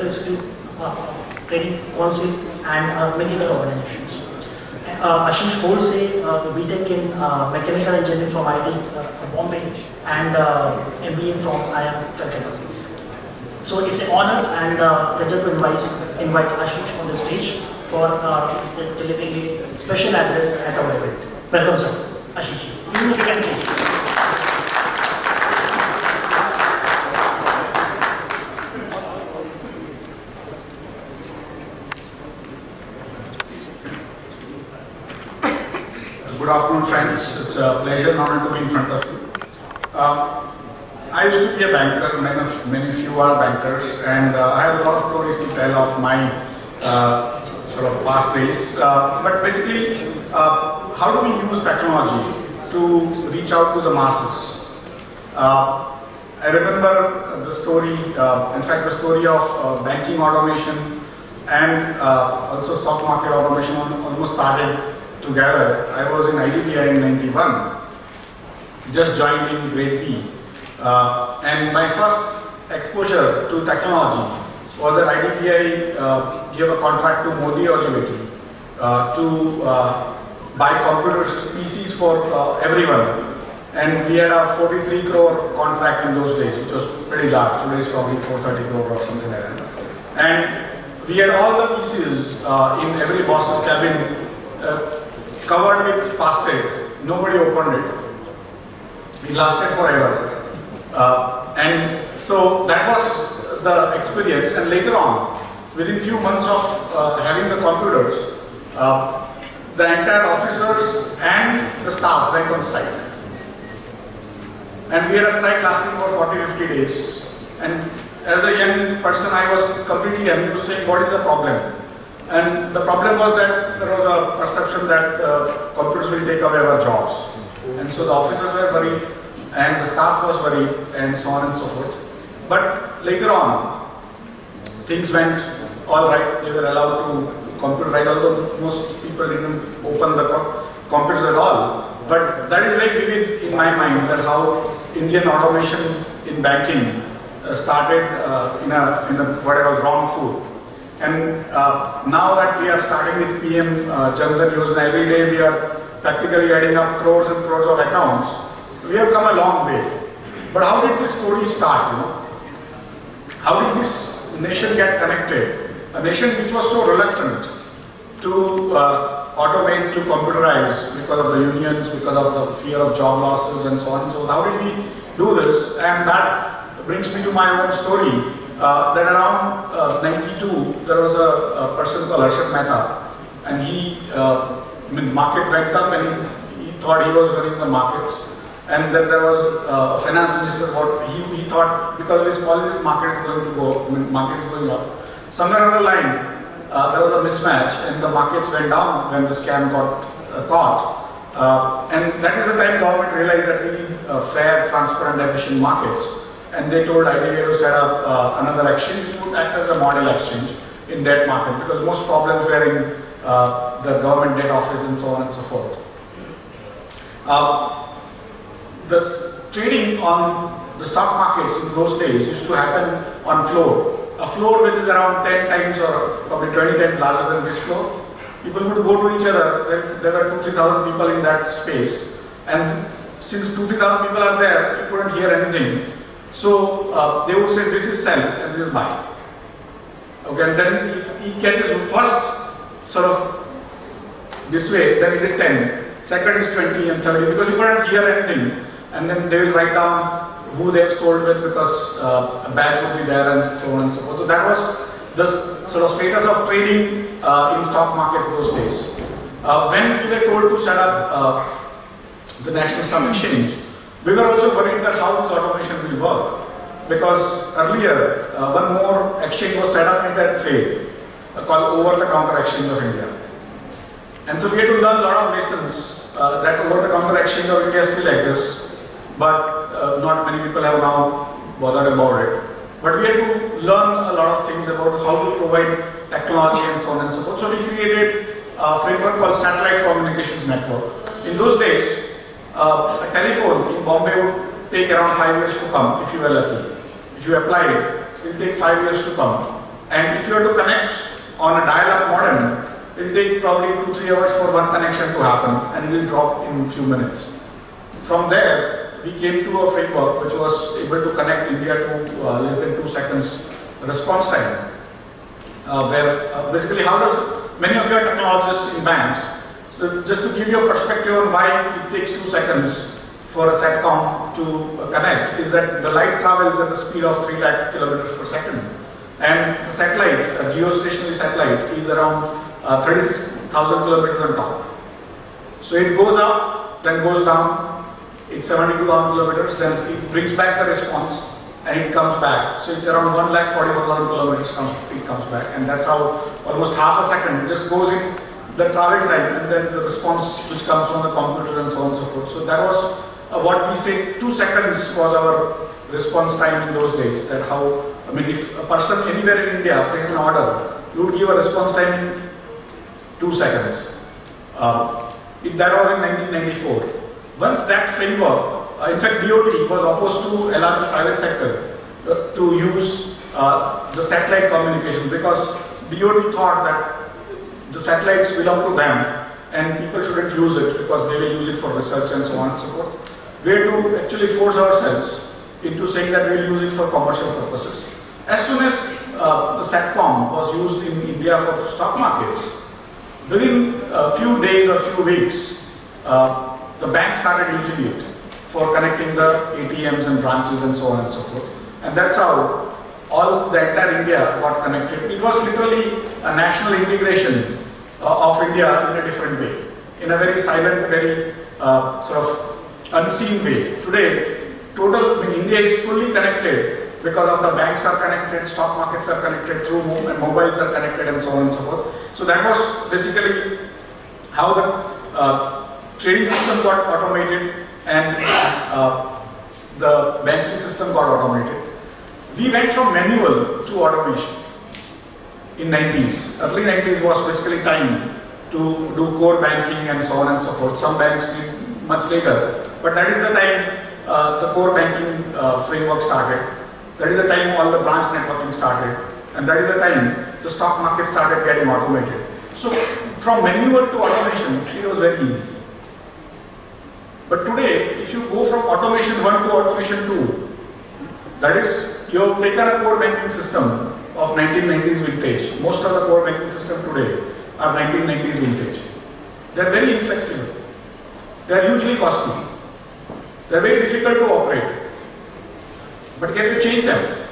Central Institute Training Council, and many other organizations. Ashish holds a BTech in Mechanical Engineering from IIT Bombay and MBA from IIM Calcutta. So it's an honor and pleasure to invite Ashish on the stage for delivering a special address at our event. Welcome, sir. Ashish. Even if you can please. Good afternoon, friends. It's a pleasure and honor to be in front of you. I used to be a banker, many of you are bankers, and I have a lot of stories to tell of my sort of past days. But basically, how do we use technology to reach out to the masses? I remember the story, in fact the story of banking automation and also stock market automation almost started together. I was in IDBI in '91, just joined in grade B, and my first exposure to technology was that IDBI gave a contract to Modi Olivetti to buy computers, PCs for everyone, and we had a 43 crore contract in those days, which was pretty large. Today is probably 430 crore or something like that, and we had all the PCs in every boss's cabin covered with plastic. Nobody opened it. It lasted forever. And so that was the experience. And later on, within few months of having the computers, the entire officers and the staff went on strike. And we had a strike lasting for 40-50 days. And as a young person, I was completely amused, saying, what is the problem? And the problem was that there was a perception that computers will take away our jobs. And so the officers were worried, and the staff was worried, and so on and so forth. But later on, things went all right. They were allowed to computerize, although most people didn't open the computers at all. But that is very vivid in my mind, that how Indian automation in banking started in a what I call wrong foot. And now that we are starting with PM Jan Dhan Yojana, every day we are practically adding up crores and crores of accounts. We have come a long way. But how did this story start? How did this nation get connected? A nation which was so reluctant to automate, to computerize because of the unions, because of the fear of job losses and so on. So how did we do this? And that brings me to my own story. That around 92, there was a person called Harshad Mehta, and the market went up, and he thought he was running the markets. And then there was a finance minister, he thought because of his policies, market is going to go, market is going up. Somewhere on the line, there was a mismatch, and the markets went down when the scam got caught. And that is the time government realized that we need fair, transparent, efficient markets. And they told IDBI to set up another exchange which would act as a model exchange in debt market, because most problems were in the government debt office and so on and so forth. The trading on the stock markets in those days used to happen on floor. A floor which is around 10 times or probably 20 times larger than this floor. People would go to each other. There were 2,000-3,000 people in that space. And since 2,000-3,000 people are there, you couldn't hear anything. So they would say this is sell and this is buy. Okay, and then if he catches first sort of this way, then it is 10. Second is 20 and 30, because you couldn't hear anything. And then they will write down who they have sold with, because a badge would be there and so on and so forth. So that was the sort of status of trading in stock markets those days. When we were told to set up the National Stock Exchange, we were also worried that how this automation will work, because earlier one more exchange was set up and that failed, called Over-the-Counter Exchange of India. And so we had to learn a lot of lessons. That Over-the-Counter Exchange of India still exists, but not many people have now bothered about it. But we had to learn a lot of things about how to provide technology and so on and so forth. So we created a framework called Satellite Communications Network. In those days, a telephone in Bombay would take around 5 years to come if you were lucky. If you applied, it will take 5 years to come. And if you are to connect on a dial-up modem, it will take probably 2-3 hours for one connection to happen, and it will drop in a few minutes. From there, we came to a framework which was able to connect India to less than 2 seconds response time. Where basically, how does many of your technologists in banks, so just to give you a perspective on why it takes 2 seconds for a SATCOM to connect, is that the light travels at the speed of 3 lakh kilometers per second. And the satellite, a geostationary satellite, is around 36,000 kilometers on top. So it goes up, then goes down, it's 72,000 kilometers, then it brings back the response and it comes back. So it's around 1,41,000 kilometers it comes back, and that's how almost half a second just goes in the travel time, and then the response which comes from the computer and so on and so forth. So that was what we say 2 seconds was our response time in those days. That how, I mean, if a person anywhere in India places an order, you would give a response time in 2 seconds. That was in 1994. Once that framework, in fact, DOT was opposed to allowing the private sector to use the satellite communication, because DOT thought that the satellites belong to them and people shouldn't use it because they will use it for research and so on and so forth. We had to actually force ourselves into saying that we will use it for commercial purposes. As soon as the SATCOM was used in India for stock markets, within a few days or few weeks, the banks started using it for connecting the ATMs and branches and so on and so forth. And that's how the entire India got connected. It was literally a national integration of India in a different way, in a very silent, very sort of unseen way. Today, India is fully connected because of the banks are connected, stock markets are connected, through mobiles are connected, and so on and so forth. So that was basically how the trading system got automated and the banking system got automated. We went from manual to automation in 90s. Early 90s was basically time to do core banking and so on and so forth. Some banks did much later, but that is the time the core banking framework started. That is the time all the branch networking started, and that is the time the stock market started getting automated. So from manual to automation, it was very easy. But today, if you go from automation 1 to automation 2, that is, you have taken a core banking system of 1990s vintage. Most of the core banking system today are 1990s vintage. They are very inflexible. They are hugely costly. They are very difficult to operate. But can you change them?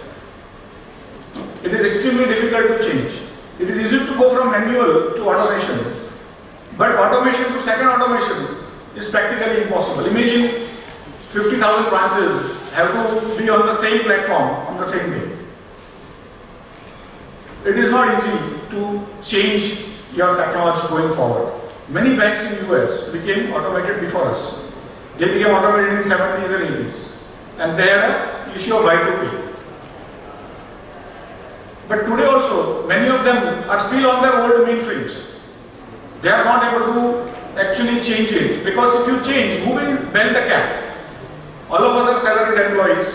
It is extremely difficult to change. It is easy to go from manual to automation. But automation to second automation is practically impossible. Imagine 50,000 branches have to be on the same platform on the same day. It is not easy to change your technology going forward. Many banks in the US became automated before us. They became automated in 70s and 80s. And they had an issue of Y2K. But today also, many of them are still on their old mainframes. They are not able to actually change it, because if you change, who will bend the cap? All of us are salaried employees,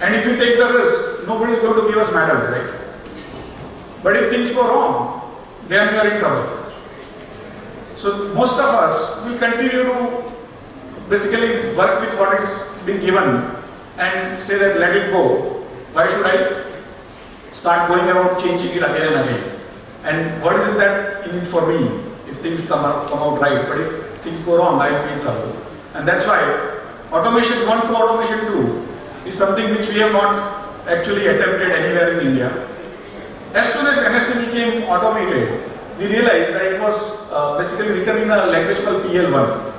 and if you take the risk, nobody is going to give us medals, right? But if things go wrong, then we are in trouble. So most of us will continue to basically work with what is being given and say that let it go. Why should I start going about changing it again and again? And what is it that in it for me if things come out right? But if things go wrong, I will be in trouble. And that's why automation 1 to automation 2 is something which we have not actually attempted anywhere in India. As soon as NSE became automated, we realized that it was basically written in a language called PL1.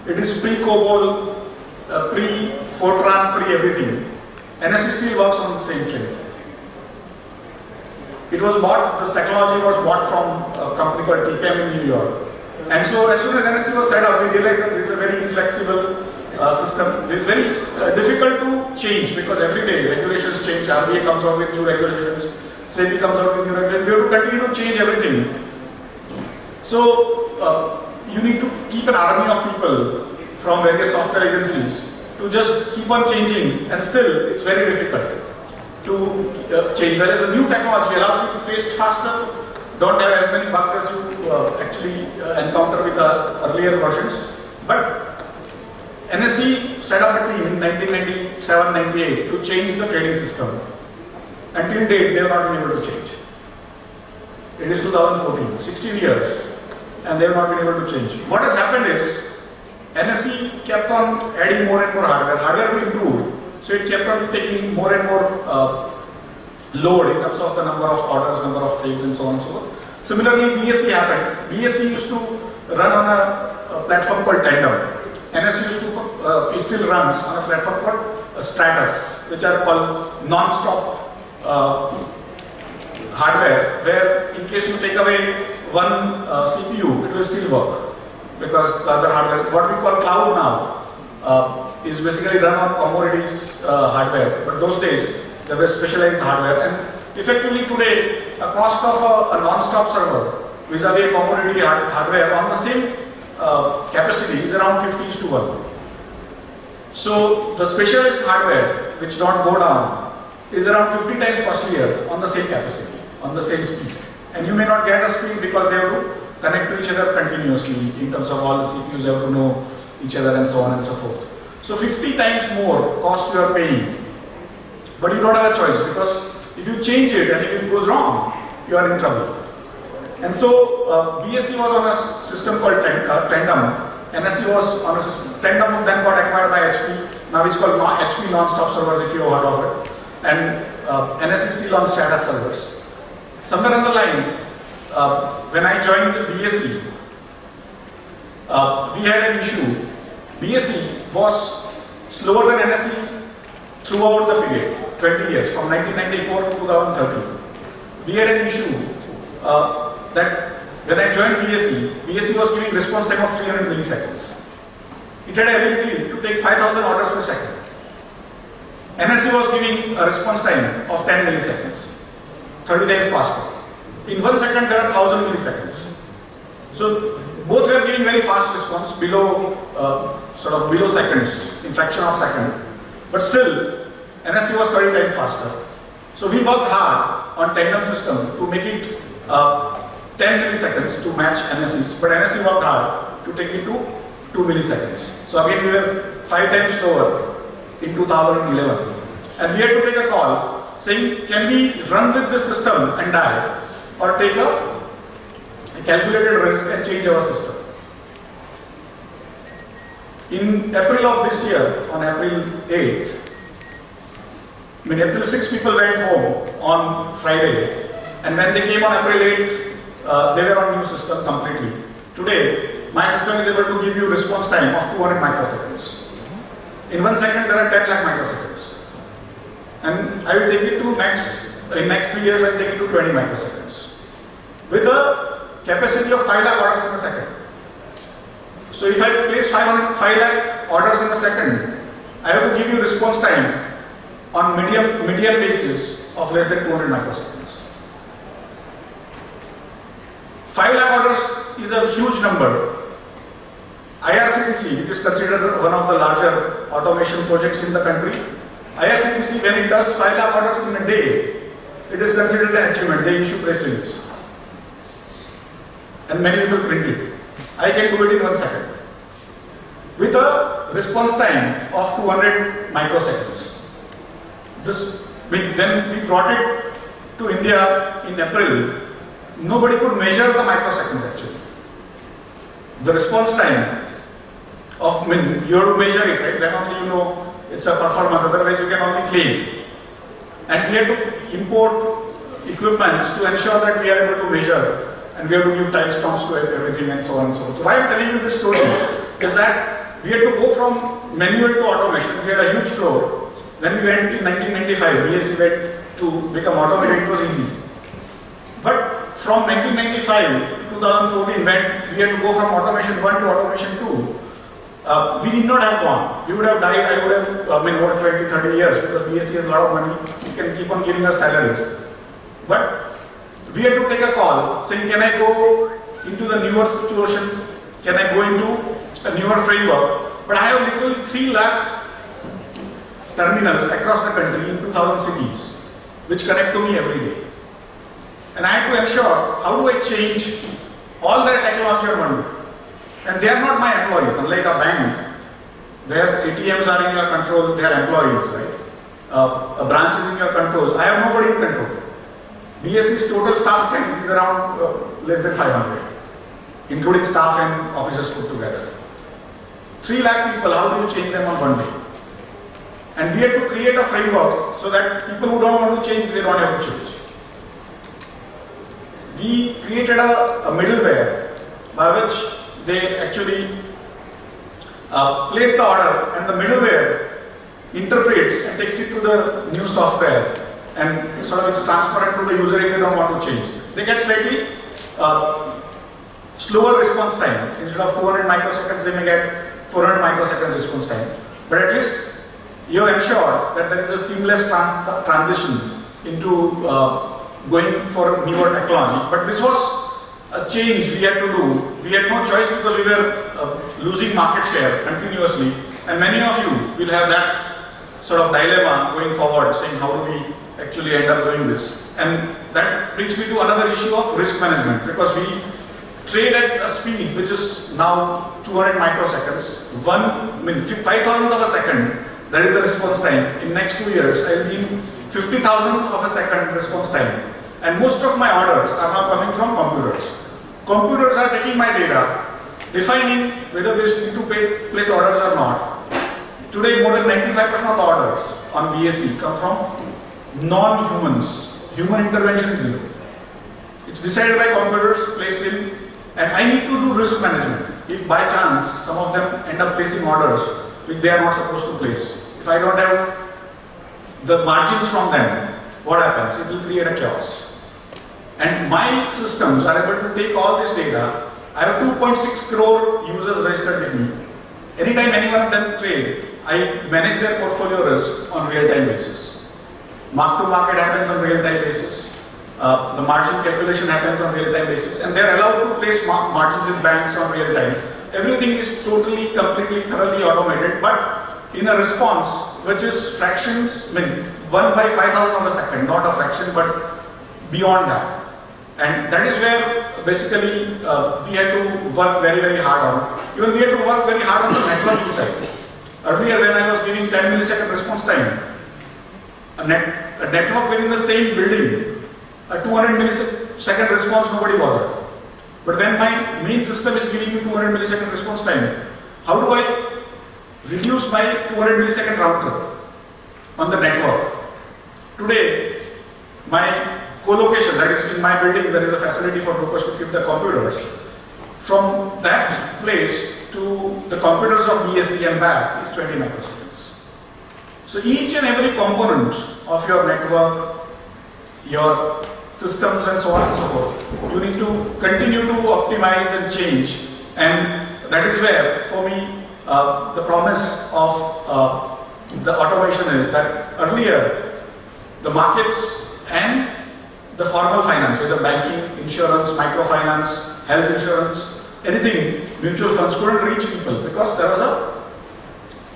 It is pre-COBOL, pre-Fortran, pre-everything. NSE still works on the same frame. It was bought, this technology was bought from a company called TCAM in New York. And so as soon as NSE was set up, we realized that this is a very inflexible system. It is very difficult to change because every day regulations change. RBI comes out with new regulations, SEBI comes out with new regulations. We have to continue to change everything. So you need to keep an army of people from various software agencies to just keep on changing, and still it's very difficult. to change. Whereas the new technology allows you to paste faster, don't have as many bugs as you actually encounter with the earlier versions. But NSE set up a team in 1997-98 to change the trading system. Until date, they have not been able to change. It is 2014, 16 years, and they have not been able to change. What has happened is, NSE kept on adding more and more hardware. Hardware improved, so it kept on taking more and more load in terms of the number of orders, number of trades, and so on and so forth. Similarly, BSE happened. BSE used to run on a platform called Tandem. NSE used to, it still runs on a platform called Stratus, which are called non-stop hardware, where in case you take away one CPU, it will still work, because the other hardware, what we call cloud now, is basically run on commodities hardware, but those days there was specialized hardware, and effectively today a cost of a non-stop server vis-a-vis a commodity hardware on the same capacity is around 50:1. So the specialized hardware, which don't go down, is around 50 times costlier on the same capacity, on the same speed. And you may not get a speed because they have to connect to each other continuously in terms of all the CPUs have to know each other and so on and so forth. So 50 times more cost you are paying. But you don't have a choice, because if you change it and if it goes wrong, you are in trouble. And so BSE was on a system called Tandem. NSE was on a system. Tandem then got acquired by HP. Now it's called HP non-stop servers, if you have heard of it. And NSE is still on Stratus servers. Somewhere on the line, when I joined BSE, we had an issue. BSE was slower than NSE throughout the period, 20 years, from 1994 to 2013. We had an issue that when I joined BSE was giving response time of 300 milliseconds. It had ability to take 5,000 orders per second. NSE was giving a response time of 10 milliseconds, 30 times faster. In 1 second, there are 1,000 milliseconds. So both were giving very fast response, below below seconds, in fraction of second. But still, NSE was 30 times faster. So we worked hard on Tandem system to make it 10 milliseconds to match NSE's, but NSE worked hard to take it to 2 milliseconds. So again, we were 5 times slower in 2011. And we had to take a call saying, can we run with this system and die, or take a calculated risk and change our system? In April of this year, on April 8th, April 6 people went home on Friday, and when they came on April 8th, they were on new system completely. Today, my system is able to give you response time of 200 microseconds. In 1 second, there are 10 lakh microseconds. And I will take it to in next 3 years, I will take it to 20 microseconds. With a capacity of 5 lakh orders in a second. So if I place 5 lakh orders in a second, I have to give you response time on medium basis of less than 200 microseconds. 5 lakh orders is a huge number. IRCTC, which is considered one of the larger automation projects in the country, IRCTC, when it does 5 lakh orders in a day, it is considered an achievement. They issue press release. And many people print it. I can do it in 1 second. With a response time of 200 microseconds. When we brought it to India in April, nobody could measure the microseconds actually. The response time of, you have to measure it, right? Then only you know it's a performance, otherwise you can only claim. And we had to import equipments to ensure that we are able to measure, and we have to give timestamps to everything and so on and so forth. So why I am telling you this story is that we had to go from manual to automation. We had a huge floor. When we went in 1995, BSE went to become automated, it was easy. But from 1995 to 2014, when we had to go from automation 1 to automation 2, we did not have gone. We would have died, I would have over 20, 30 years, because BSE has a lot of money, it can keep on giving us salaries. But we had to take a call saying, can I go into the newer situation? Can I go into a newer framework? But I have literally 3 lakh terminals across the country in 2,000 cities. which connect to me every day. And I have to ensure how do I change all their technology on one day. And they are not my employees, unlike a bank where ATMs are in your control, they are employees, right? A branch is in your control. I have nobody in control. BSE's total staff strength is around less than 500, including staff and officers put together. 3 lakh people, how do you change them on one day? And we have to create a framework so that people who don't want to change, they don't have to change. We created a middleware by which they actually place the order, and the middleware interprets and takes it to the new software, and so it's transparent to the user if they don't want to change. They get slightly slower response time. Instead of 200 microseconds, they may get 400 microseconds response time. But at least you ensure that there is a seamless transition into going for newer technology. But this was a change we had to do. We had no choice because we were losing market share continuously. And many of you will have that sort of dilemma going forward, saying how do we actually end up doing this. And that brings me to another issue of risk management, because we trade at a speed which is now 200 microseconds, 5,000th of a second, that is the response time. In next 2 years, I will be in 50,000th of a second response time. And most of my orders are now coming from computers. Computers are taking my data, defining whether they need to place orders or not. Today, more than 95% of the orders on BSE come from non-humans. Human intervention is zero. It's decided by computers, placed in, and I need to do risk management. If by chance some of them end up placing orders which they are not supposed to place, if I don't have the margins from them, what happens? It will create a chaos. And my systems are able to take all this data. I have 2.6 crore users registered with me. Anytime any one of them trade, I manage their portfolio risk on real-time basis. Mark to market happens on real-time basis. The margin calculation happens on real-time basis, and they are allowed to place margins with banks on real-time. Everything is totally, completely, thoroughly automated, but in a response which is fractions, 1 by 5,000 of a second, not a fraction, but beyond that. And that is where basically we had to work very, very hard on. Even we had to work very hard on the networking side. Earlier, when I was giving 10 millisecond response time, a network within the same building, a 200 millisecond response, nobody bothered. But when my main system is giving me 200 millisecond response time, how do I reduce my 200 millisecond round trip on the network? Today, my co-location, that is in my building, there is a facility for brokers to keep the computers. From that place to the computers of BSE and back is 20 microseconds. So each and every component of your network, your systems and so on and so forth, you need to continue to optimize and change. And that is where, for me, the promise of the automation is that earlier, the markets and the formal finance, whether banking, insurance, microfinance, health insurance, anything, mutual funds couldn't reach people because there was a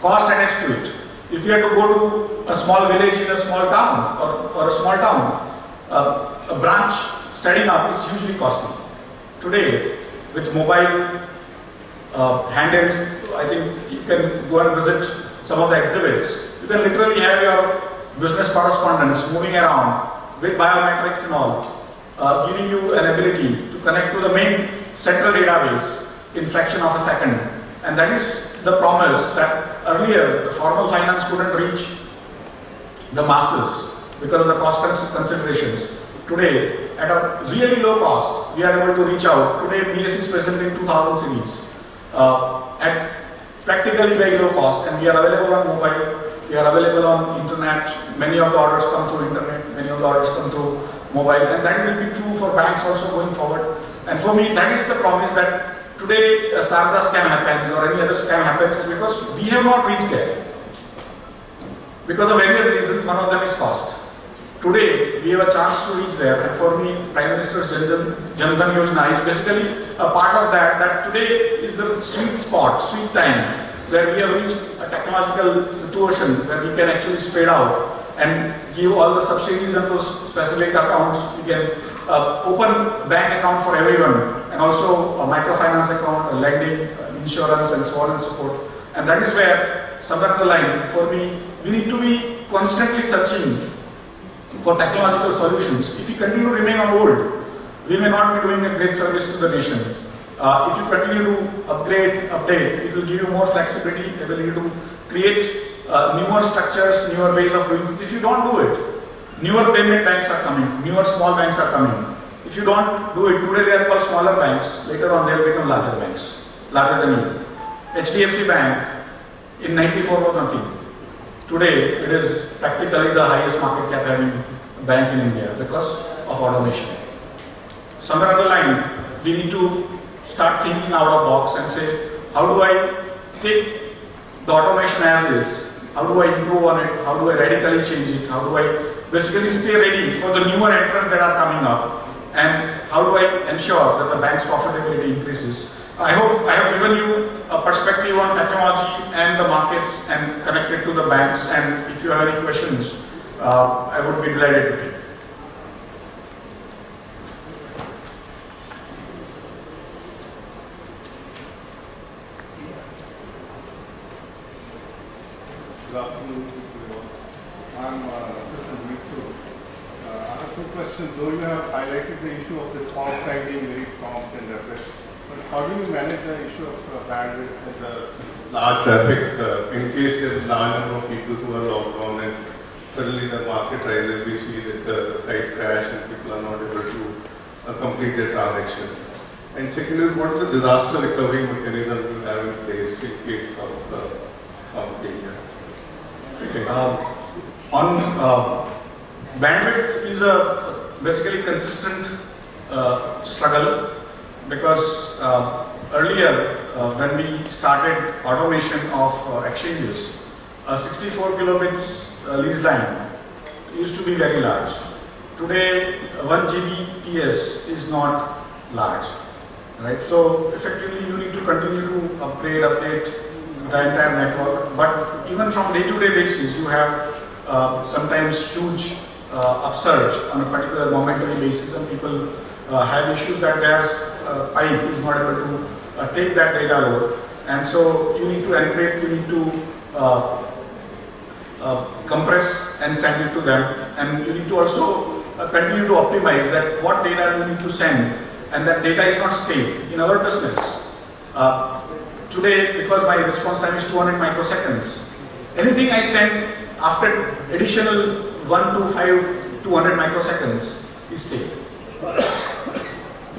cost attached to it. If you had to go to a small village in a small town or a small town, a branch setting up is hugely costly. Today, with mobile handhelds, I think you can go and visit some of the exhibits. You can literally have your business correspondents moving around with biometrics and all, giving you an ability to connect to the main central database in fraction of a second. And that is the promise that earlier the formal finance couldn't reach the masses because of the cost considerations. Today, at a really low cost, we are able to reach out. Today, BSE is present in 2,000 cities at practically very low cost, and we are available on mobile. We are available on internet. Many of the orders come through internet. Many of the orders come through mobile, and that will be true for banks also going forward. And for me, that is the promise that today a Sarda scam happens or any other scam happens is because we have not reached there. Because of various reasons, one of them is cost. Today, we have a chance to reach there, and for me, Prime Minister's Jan Dhan Yojana is basically a part of that, that today is the sweet spot, sweet time, where we have reached a technological situation where we can actually spread out and give all the subsidies and those specific accounts. You can open bank account for everyone, and also a microfinance account, a lending, insurance, and so on and so forth. And that is where, somewhere on the line, for me, we need to be constantly searching for technological solutions. If we continue to remain on old, we may not be doing a great service to the nation. If you continue to upgrade, update, it will give you more flexibility, ability to create newer structures, newer ways of doing it. If you don't do it, newer payment banks are coming, newer small banks are coming. If you don't do it, today they are called smaller banks, later on they will become larger banks, larger than you. HDFC Bank in 94 was nothing. Today it is practically the highest market cap having bank in India because of automation. Somewhere on the line, we need to start thinking out of the box and say, how do I take the automation as is? How do I improve on it? How do I radically change it? How do I basically stay ready for the newer entrants that are coming up? And how do I ensure that the bank's profitability increases? I hope I have given you a perspective on technology and the markets and connected to the banks. And if you have any questions, I would be delighted to take. Good afternoon, everyone. I'm Mr. Mithu. I have two questions. Though you have highlighted the issue of the form finding very prompt and refresh, but how do you manage the issue of bandwidth and the large traffic in case there is a large number of people who are logged on and suddenly the market rises, we see that the sites crash and people are not able to complete their transaction. And second is, what is the disaster recovery mechanism you have in place in case of some failure? Okay. On bandwidth is a basically consistent struggle, because earlier when we started automation of exchanges, 64 kilobits lease line used to be very large. Today 1 Gbps is not large, right? So effectively you need to continue to upgrade, update the entire network, but even from day-to-day basis you have sometimes huge upsurge on a particular momentary basis, and people have issues that their pipe is not able to take that data load, and so you need to encrypt, you need to compress and send it to them, and you need to also continue to optimize that what data you need to send, and that data is not stale. In our business, today, because my response time is 200 microseconds, anything I send after additional 1 to 5, 200 microseconds is stale.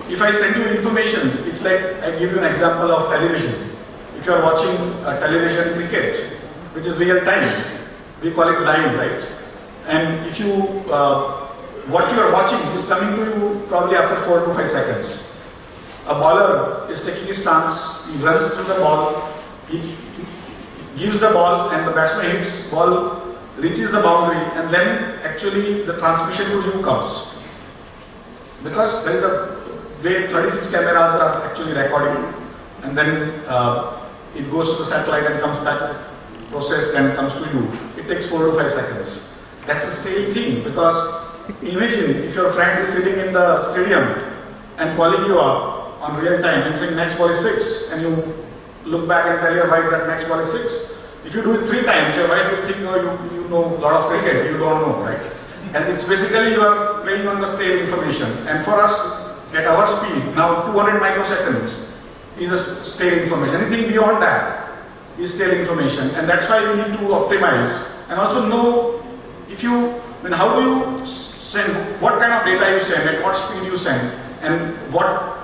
If I send you information, it's like, I give you an example of television. If you are watching television cricket, which is real time, we call it live, right? And if you, what you are watching is coming to you probably after 4 to 5 seconds. A bowler is taking his stance, he runs through the ball, he gives the ball and the batsman hits, ball reaches the boundary, and then actually the transmission to you comes. Because there is a way 36 cameras are actually recording, and then it goes to the satellite and comes back, processed and comes to you. It takes 4 to 5 seconds. That's a stale thing, because imagine if your friend is sitting in the stadium and calling you up on real time and saying next ball is 6, and you look back and tell your wife that next ball is 6. If you do it 3 times, your wife will think, oh, you know a lot of cricket, you don't know, right? And it's basically you are playing on the stale information. And for us, at our speed, now 200 microseconds is a stale information. Anything beyond that is stale information. And that's why we need to optimize and also know if you, how do you send, what kind of data you send, at what speed you send, and what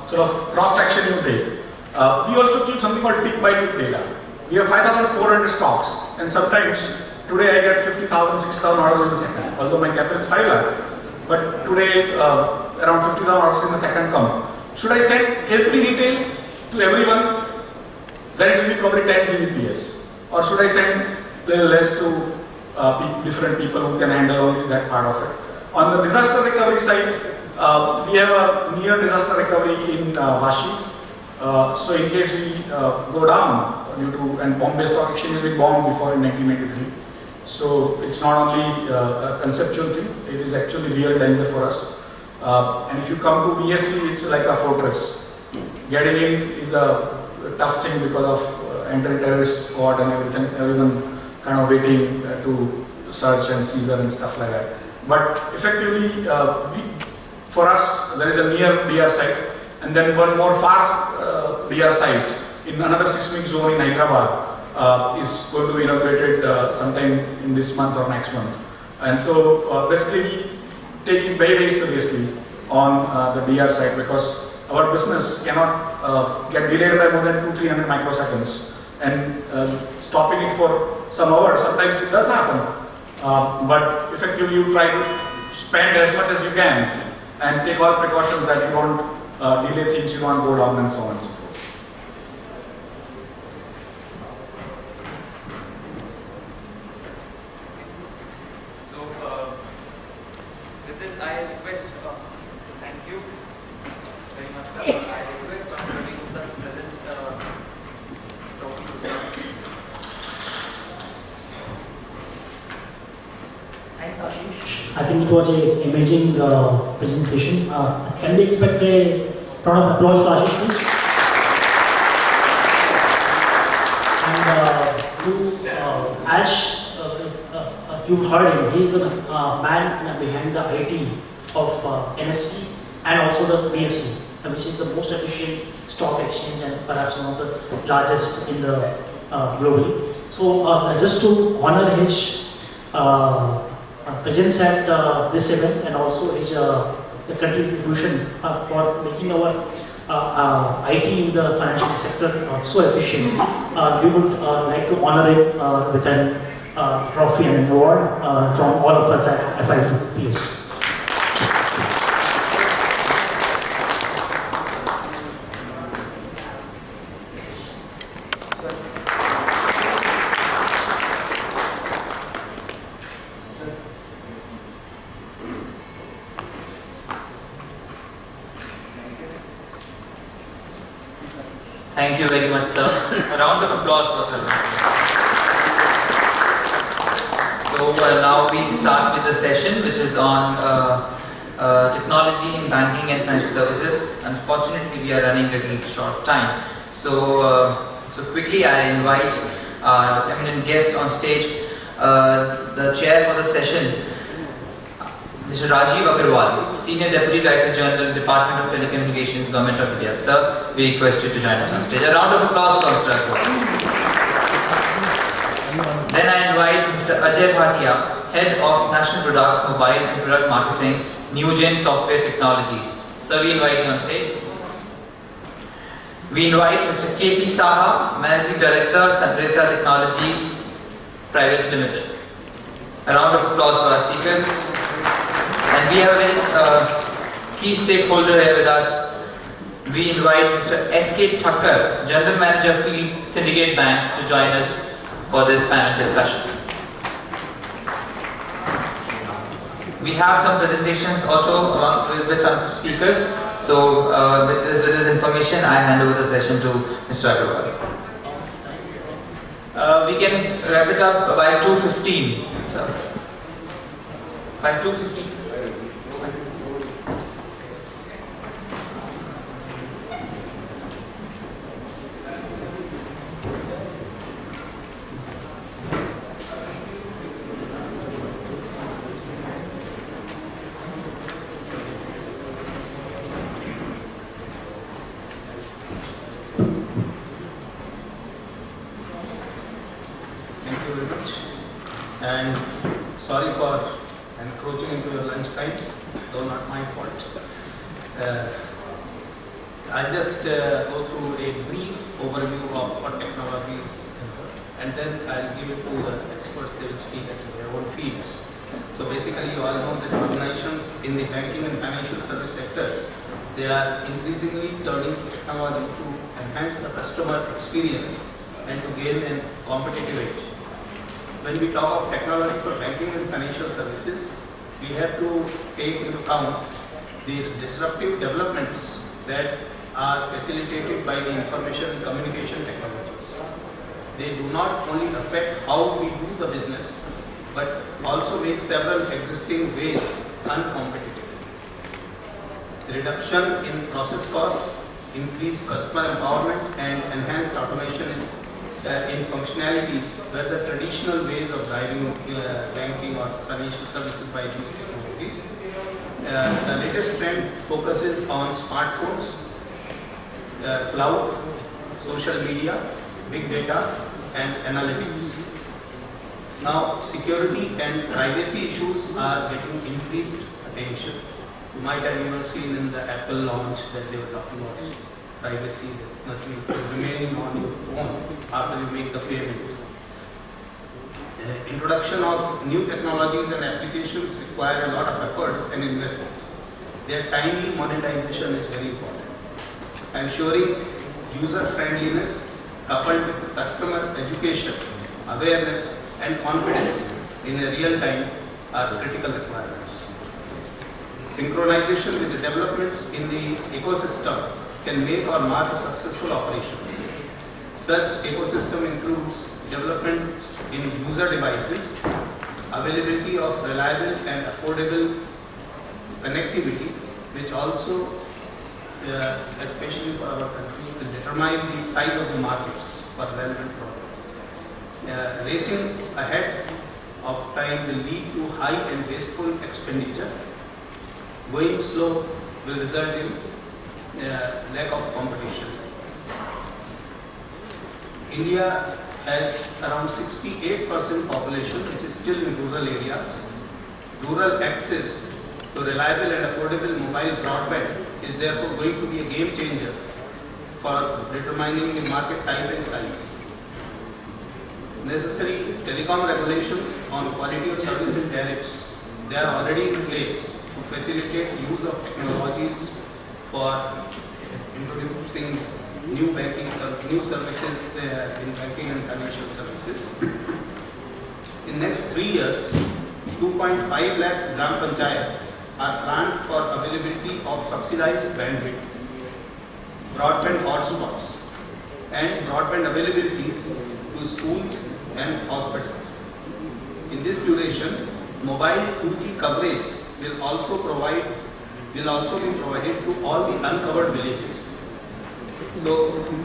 sort of cross-section you take. We also keep something called tick-by-tick data. We have 5,400 stocks, and sometimes today I get 50,000, 60,000 orders in a second, although my cap is 5 lakh. But today around 50,000 orders in a second come. Should I send every detail to everyone? Then it will be probably 10 Gbps. Or should I send a little less to different people who can handle only that part of it? On the disaster recovery side, we have a near disaster recovery in Vashi. So in case we go down due to, and Bombay Stock Exchange has been bombed before in 1993. So it's not only a conceptual thing, it is actually real danger for us. And if you come to BSc, it's like a fortress. Getting in is a tough thing because of anti-terrorist squad and everything, everyone kind of waiting to search and seize and stuff like that. But effectively, for us, there is a near DR site and then one more far DR site in another seismic zone in Hyderabad is going to be inaugurated sometime in this month or next month. And so basically we take it very, very seriously on the DR side because our business cannot get delayed by more than 200-300 microseconds. And stopping it for some hours, sometimes it does happen. But effectively you try to spend as much as you can and take all precautions that you don't delay things, you don't go down and so on and so forth. So with this I request, thank you very much sir. I request on the present trophy to sir. Thanks, Ashish. I think it was an amazing presentation. Can we expect a round of applause for Ashish, please? And you heard him, he's the man behind the IT of NSE and also the BSE, which is the most efficient stock exchange and perhaps one of the largest in the globally. So just to honor his presence at this event and also his contribution for making our IT in the financial sector so efficient, we would like to honor it with an trophy and award from all of us at FIT, please. Thank you very much, sir. A round of applause for sir. So now we start with the session, which is on technology in banking and financial services. Unfortunately, we are running a little short of time. So, quickly, I invite our eminent guest on stage, the chair for the session, Mr. Rajiv Agarwal, Senior Deputy Director General, Department of Telecommunications, Government of India. Sir, we request you to join us on stage. A round of applause for Mr. Agarwal. Then I invite Mr. Ajay Bhatia, Head of National Products, Mobile and Product Marketing, Newgen Software Technologies. So we invite you on stage. We invite Mr. KP Saha, Managing Director, Sunresa Technologies Private Limited. A round of applause for our speakers. And we have a very key stakeholder here with us. We invite Mr. S.K. Thakkar, General Manager, Field Syndicate Bank, to join us for this panel discussion. We have some presentations also with some speakers. So with this information, I hand over the session to Mr. Agarwal. We can wrap it up by 2:15. So, by 2:15. And sorry for encroaching into your lunch time, though not my fault. I'll just go through a brief overview of what technology is, and then I'll give it to the experts. They will speak at their own fields. So basically, you all know that organizations in the banking and financial service sectors, they are increasingly turning to technology to enhance the customer experience and to gain a competitive edge. When we talk of technology for banking and financial services, we have to take into account the disruptive developments that are facilitated by the information and communication technologies. They do not only affect how we do the business, but also make several existing ways uncompetitive. Reduction in process costs, increased customer empowerment, and enhanced automation is in functionalities where the traditional ways of driving banking or financial services by these technologies. The latest trend focuses on smartphones, cloud, social media, big data, and analytics. Now, security and privacy issues are getting increased attention. You might have even seen in the Apple launch that they were talking about privacy, that nothing remaining on your phone after you make the payment. Introduction of new technologies and applications require a lot of efforts and investments. Their timely monetization is very important. Ensuring user friendliness coupled with customer education, awareness, and confidence in a real time are critical requirements. Synchronization with the developments in the ecosystem can make or mar successful operations. Such ecosystem includes development in user devices, availability of reliable and affordable connectivity, which also, especially for our country, will determine the size of the markets for relevant products. Racing ahead of time will lead to high and wasteful expenditure. Going slow will result in lack of competition. India has around 68% population which is still in rural areas. Rural access to reliable and affordable mobile broadband is therefore going to be a game changer for determining the market type and size. Necessary telecom regulations on quality of service and tariffs, they are already in place to facilitate use of technologies for introducing new services in banking and financial services. In next 3 years, 2.5 lakh gram panchayats are planned for availability of subsidized bandwidth, broadband hotspots, and broadband availabilities to schools and hospitals. In this duration, mobile 2G coverage will also be provided to all the uncovered villages. So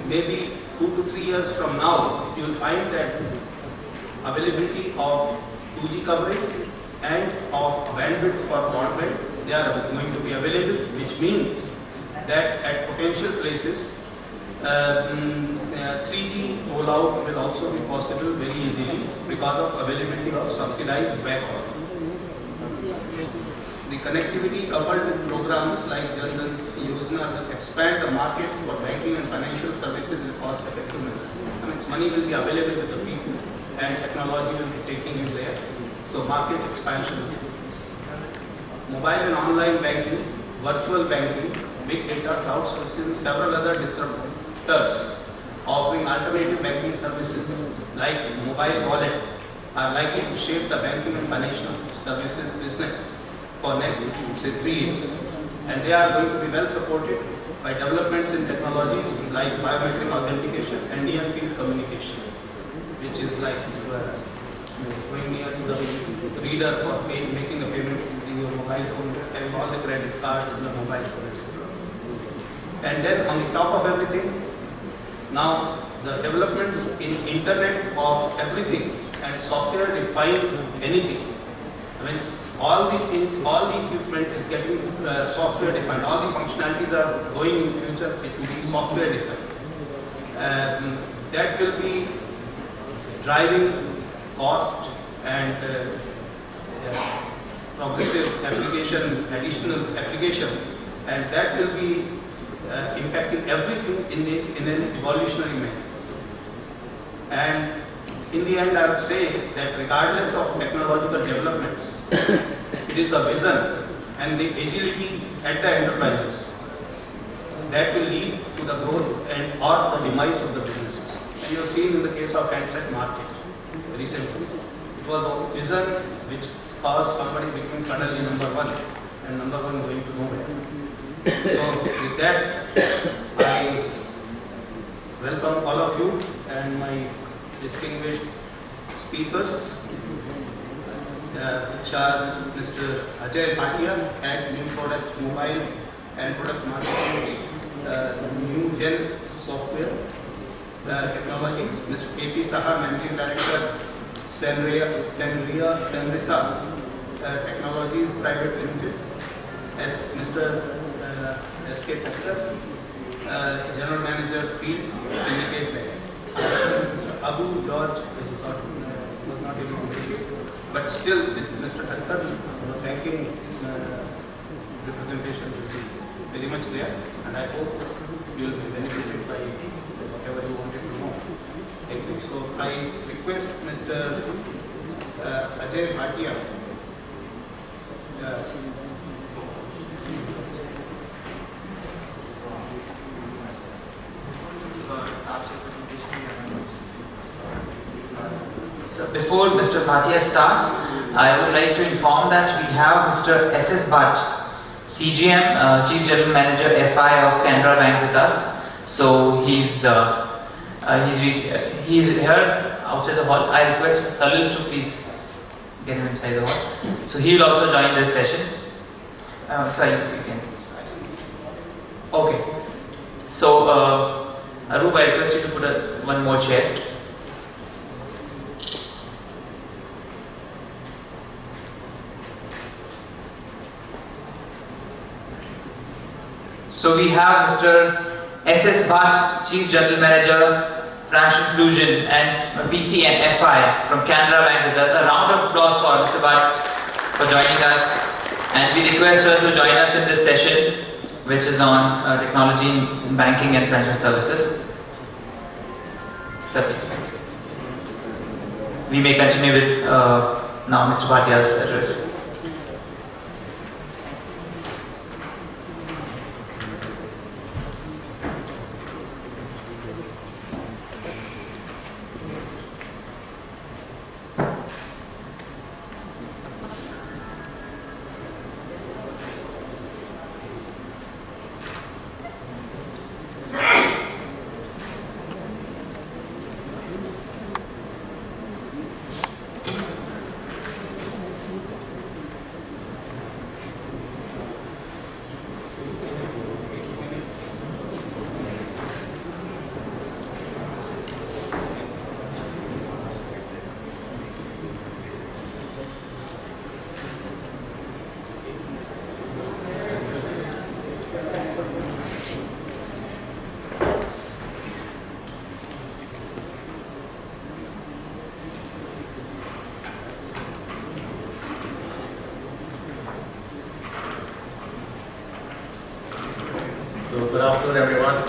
maybe 2 to 3 years from now, you will find that availability of 2G coverage and of bandwidth for broadband, they are going to be available, which means that at potential places 3G rollout will also be possible very easily because of availability of subsidized backhaul. The connectivity coupled with programs like Jan Dhan Yojana will expand the markets for banking and financial services in a cost-effective manner. I mean, money will be available with the people and technology will be taking you there. So market expansion will be increased. Mobile and online banking, virtual banking, big data, cloud services, and several other disruptors offering alternative banking services like mobile wallet are likely to shape the banking and financial services business for next, say, 3 years. And they are going to be well supported by developments in technologies like biometric authentication and near-field communication, which is like going near to the reader for making a payment using your mobile phone, having all the credit cards in the mobile phone, etc. And then on the top of everything, now the developments in Internet of everything and software-defined anything. I mean, all the things, all the equipment is getting software-defined. All the functionalities are going in future to be software-defined. That will be driving cost and progressive application, additional applications, and that will be impacting everything in an evolutionary manner. And in the end, I would say that regardless of technological developments, it is the vision and the agility at the enterprises that will lead to the growth and or the demise of the businesses. And you have seen in the case of handset market recently, it was the vision which caused somebody becoming suddenly number one, and number one going to nowhere. So with that, I welcome all of you and my distinguished speakers. which are Mr. Ajay Bhatia, Head New Products, Mobile and Product Marketing, New Gen Software Technologies, Mr. KP Saha, Managing Director, Senrisa Technologies Private Limited, Mr. S.K. Thakkar, General Manager Field, Syndicate Bank. Mr. Abu George was not able to make it, but still Mr. Thakkar banking representation will be very much there, and I hope you will be benefited by whatever you wanted to know. Thank you. So I request Mr. Ajay Bhatia. So before Mr. Bhatia starts, I would like to inform that we have Mr. S.S. Bhatt, CGM, Chief General Manager FI of Canara Bank with us. So he's here outside the hall. I request Salil to please get him inside the hall. So he will also join this session. Sorry, you can. Okay. So Arup, I request you to put one more chair. So we have Mr. S.S. Bhatt, Chief General Manager, Financial Inclusion and PC and FI from Canara Bank with us. A round of applause for Mr. Bhatt for joining us. And we request her to join us in this session, which is on technology in banking and financial services. Sir, please. We may continue with now Mr. Bhatia's address. So good afternoon, everyone.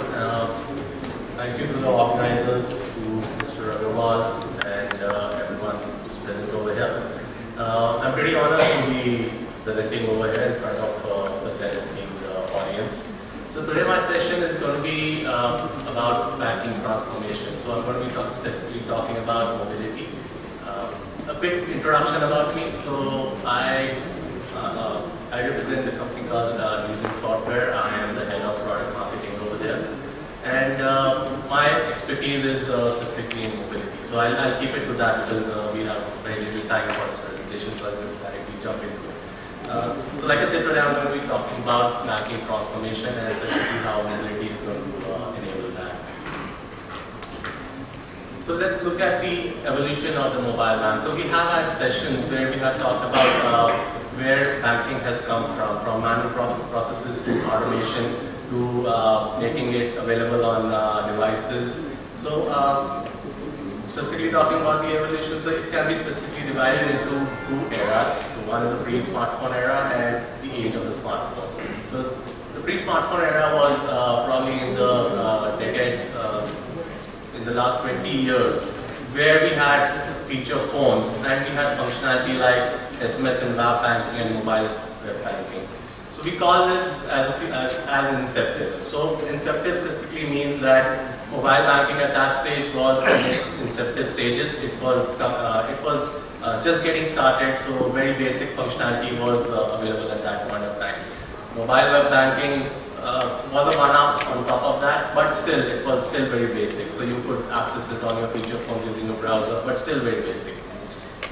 Thank you to the organizers, to Mr. Agarwal and everyone who's present over here. I'm pretty honored to be presenting over here in front of such an esteemed audience. So today my session is going to be about banking transformation. So I'm going to be specifically talking about mobility. A quick introduction about me. So I represent the company called New Gen Software. I am the head of product marketing over there. And my expertise is specifically in mobility. So I'll keep it to that because we have very little time for this presentation, so I'll just directly jump into it. So like I said, today I'm going to be talking about banking transformation and especially how mobility is going to enable that. So let's look at the evolution of the mobile bank. So we have had sessions where we have talked about where banking has come from manual processes to automation to making it available on devices. So specifically talking about the evolution, so it can be specifically divided into two eras. So one is the pre-smartphone era and the age of the smartphone. So the pre-smartphone era was probably in the decade, in the last 20 years, where we had feature phones and we had functionality like SMS and web banking and mobile web banking. So we call this as inceptive. So inceptive specifically means that mobile banking at that stage was in its inceptive stages. It was just getting started, so very basic functionality was available at that point of time. Mobile web banking was a one-up on top of that, but still, it was still very basic. So you could access it on your feature phones using a browser, but still very basic.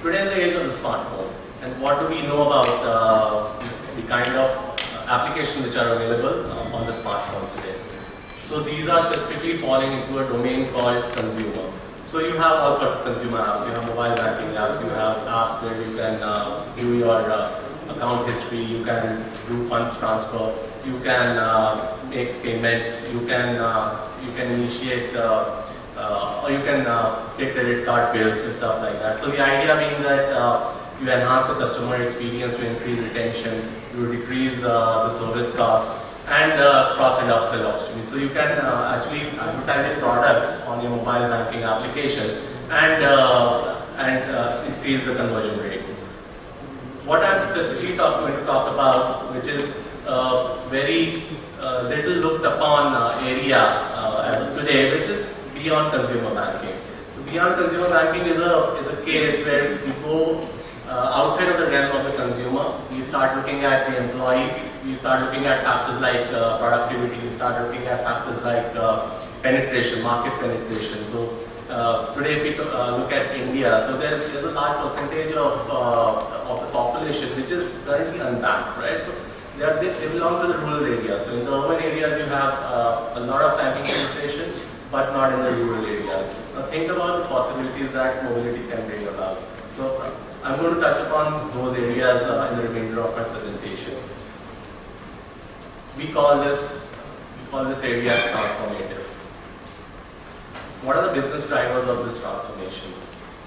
Today is the age of the smartphone. And what do we know about the kind of applications which are available on the smartphones today? So these are specifically falling into a domain called consumer. So you have all sorts of consumer apps. You have mobile banking apps. You have apps where you can view your account history. You can do funds transfer. You can make payments. You can initiate or you can take credit card bills and stuff like that. So the idea being that you enhance the customer experience to increase retention, you decrease the service costs, and cross and upsell opportunities. So you can actually advertise your products on your mobile banking applications and increase the conversion rate. What I'm specifically going to talk about, which is very little looked upon area as of today, which is beyond consumer banking. So beyond consumer banking is a case where you go outside of the realm of the consumer. We start looking at the employees. We start looking at factors like productivity. We start looking at factors like penetration, market penetration. So today, if we look at India, so there's a large percentage of the population which is currently unbanked, right? So they belong to the rural areas. So in the urban areas, you have a lot of banking penetration, but not in the rural areas. Now think about the possibilities that mobility can bring about. So I'm going to touch upon those areas in the remainder of my presentation. We call this area transformative. What are the business drivers of this transformation?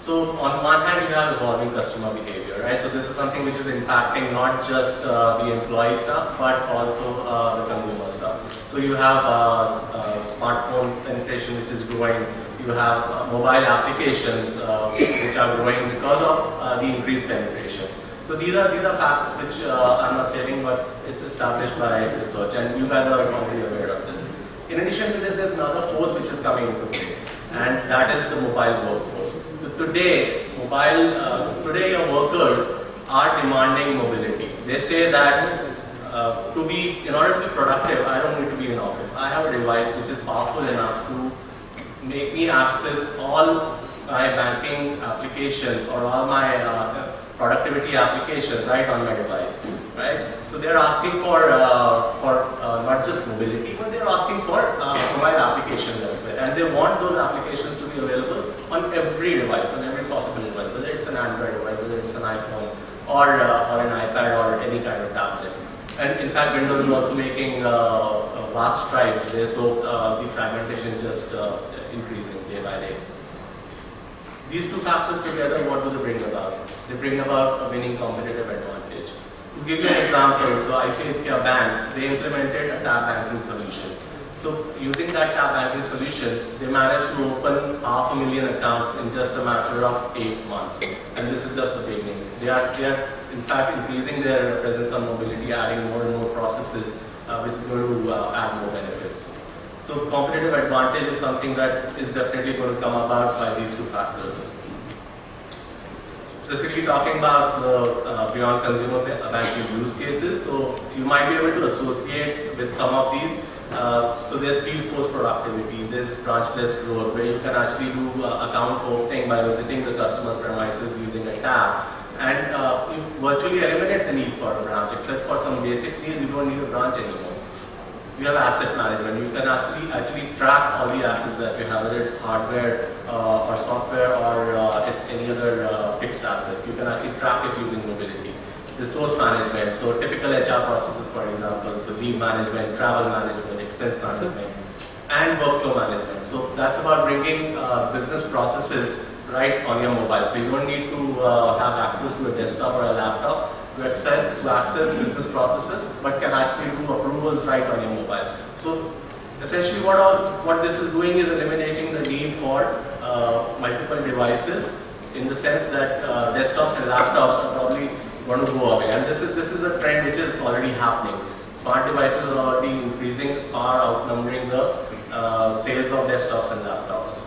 So on one hand, you have evolving customer behavior, right? So this is something which is impacting not just the employee stuff, but also the consumer stuff. So you have smartphone penetration, which is growing. You have mobile applications which are growing because of the increased penetration. So these are facts which I'm not stating, but it's established by research, and you guys are already aware of this. In addition to this, there's another force which is coming into play, and that is the mobile workforce. So today, your workers are demanding mobility. They say that in order to be productive, I don't need to be in office. I have a device which is powerful enough to make me access all my banking applications or all my productivity applications right on my device, right? So they're asking for not just mobility, but they're asking for mobile applications as well, and they want those applications to be available on every device, on every possible device, whether it's an Android device, whether it's an iPhone, or an iPad, or any kind of tablet. And in fact, Windows is also making vast strides today, so the fragmentation is just increasing day by day. These two factors together, what do they bring about? They bring about a winning competitive advantage. To give you an example, so ICICI Bank, they implemented a tab banking solution. So using that tab banking solution, they managed to open 500,000 accounts in just a matter of 8 months. And this is just the beginning. They are in fact increasing their presence on mobility, adding more and more processes, which is going to add more benefits. So competitive advantage is something that is definitely going to come about by these two factors. Specifically talking about the beyond consumer banking use cases, so you might be able to associate with some of these. So there's field force productivity, there's branchless growth, where you can actually do account opening by visiting the customer premises using a tab, and you virtually eliminate the need for a branch, except for some basic needs. You don't need a branch anymore. You have asset management. You can actually track all the assets that you have, whether it's hardware or software or it's any other fixed asset. You can actually track it using mobility. Resource management, so typical HR processes, for example, so leave management, travel management, expense management, and workflow management. So that's about bringing business processes right on your mobile. So you don't need to have access to a desktop or a laptop to access business processes, but can actually do approvals right on your mobile. So essentially what this is doing is eliminating the need for multiple devices, in the sense that desktops and laptops are probably going to go away. And this is a trend which is already happening. Smart devices are already increasing, far outnumbering the sales of desktops and laptops.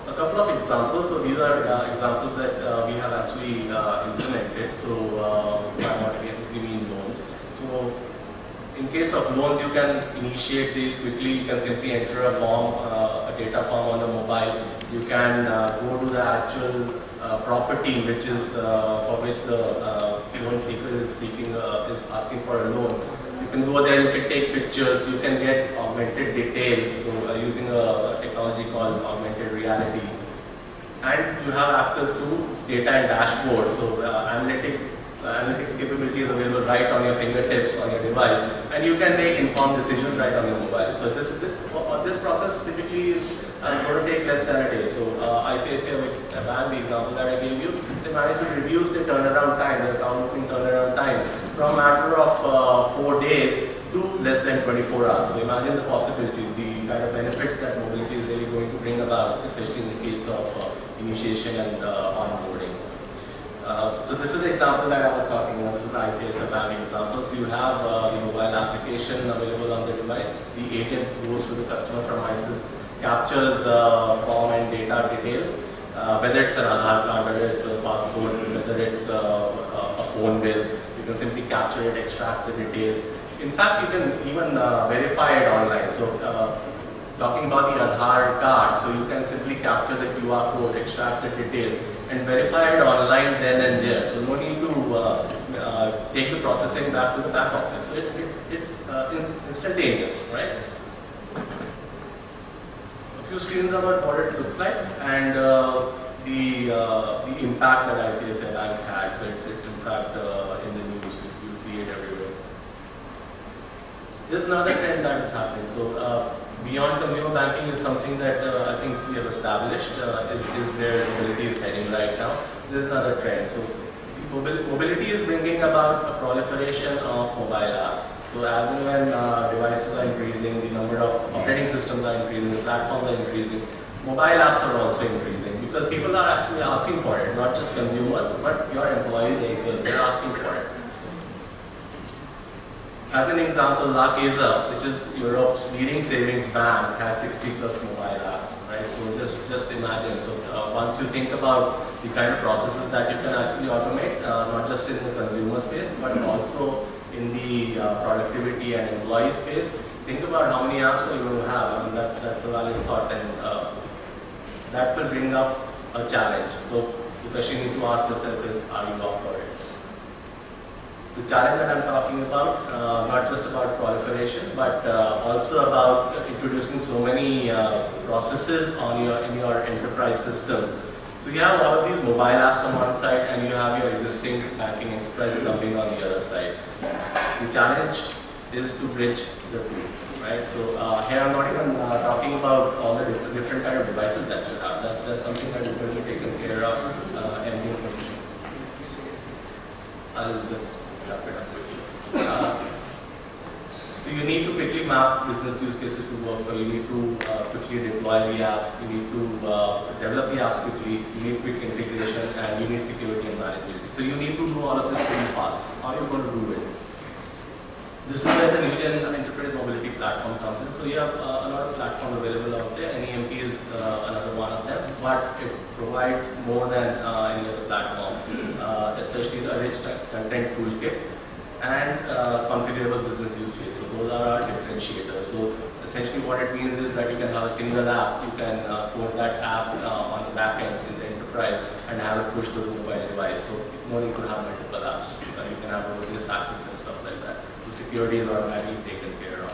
A couple of examples. So these are examples that we have actually implemented. So by what we mean loans. So in case of loans, you can initiate these quickly. You can simply enter a form, a a data form on the mobile. You can go to the actual property which is for which the loan seeker is asking for a loan. You can go there, you can take pictures, you can get augmented detail, so using a technology called augmented reality. And you have access to data and dashboard, so analytics capability is available right on your fingertips on your device, and you can make informed decisions right on your mobile. So this process typically is going to take less than a day. So ICICI Bank, the example that I gave you, they managed to reduce the turnaround time, the account opening turnaround time, from a matter of 4 days to less than 24 hours. So imagine the possibilities, the kind of benefits that mobility is really going to bring about, especially in the case of initiation and onboarding. So this is the example that I was talking about. This is the ICICI Bank example. So you have the mobile application available on the device. The agent goes to the customer premises, captures form and data details, whether it's an Aadhaar card, whether it's a passport, whether it's a phone bill. You can simply capture it, extract the details. In fact, you can even verify it online. So talking about the Aadhaar card, so you can simply capture the QR code, extract the details, and verify it online then and there. So no need to take the processing back to the back office. So it's instantaneous, right? A few screens about what it looks like and the impact that ICICI Bank had. So it's in fact in the news. You'll see it everywhere. There's another trend that is happening. So beyond consumer banking is something that I think we have established is where mobility is heading right now. There's another trend. So mobility is bringing about a proliferation of mobile apps. So as and when devices are increasing, the number of operating systems are increasing, the platforms are increasing, mobile apps are also increasing because people are actually asking for it, not just consumers, but your employees as well. They're asking for it. As an example, La Caixa, which is Europe's leading savings bank, has 60+ mobile apps, right? So just imagine. So once you think about the kind of processes that you can actually automate, not just in the consumer space, but also in the productivity and employee space, think about how many apps are you going to have. I mean, that's a valid thought, and that will bring up a challenge. So the question you need to ask yourself is, are you up for it? The challenge that I'm talking about, not just about proliferation, but also about introducing so many processes in your enterprise system. So you have all of these mobile apps on one side, and you have your existing banking enterprise jumping on the other side. The challenge is to bridge the two, right? So here I'm not even talking about all the different kind of devices that you have. That's something that is going to be taken care of MDM solutions. I'll just wrap it up quickly. So you need to quickly map business use cases to work for. You need to quickly deploy the apps. You need to develop the apps quickly. You need quick integration, and you need security and manageability. So you need to do all of this pretty fast. How are you going to do it? This is where the Newgen Enterprise Mobility Platform comes in. So you have a lot of platforms available out there. NEMP is another one of them, but it provides more than any other platform, especially the rich content toolkit and configurable business use case. So those are our differentiators. So essentially what it means is that you can have a single app, you can code that app on the back end in the enterprise and have it pushed to the mobile device. So no need to have multiple apps. You can have list access and stuff like that. So security is automatically taken care of.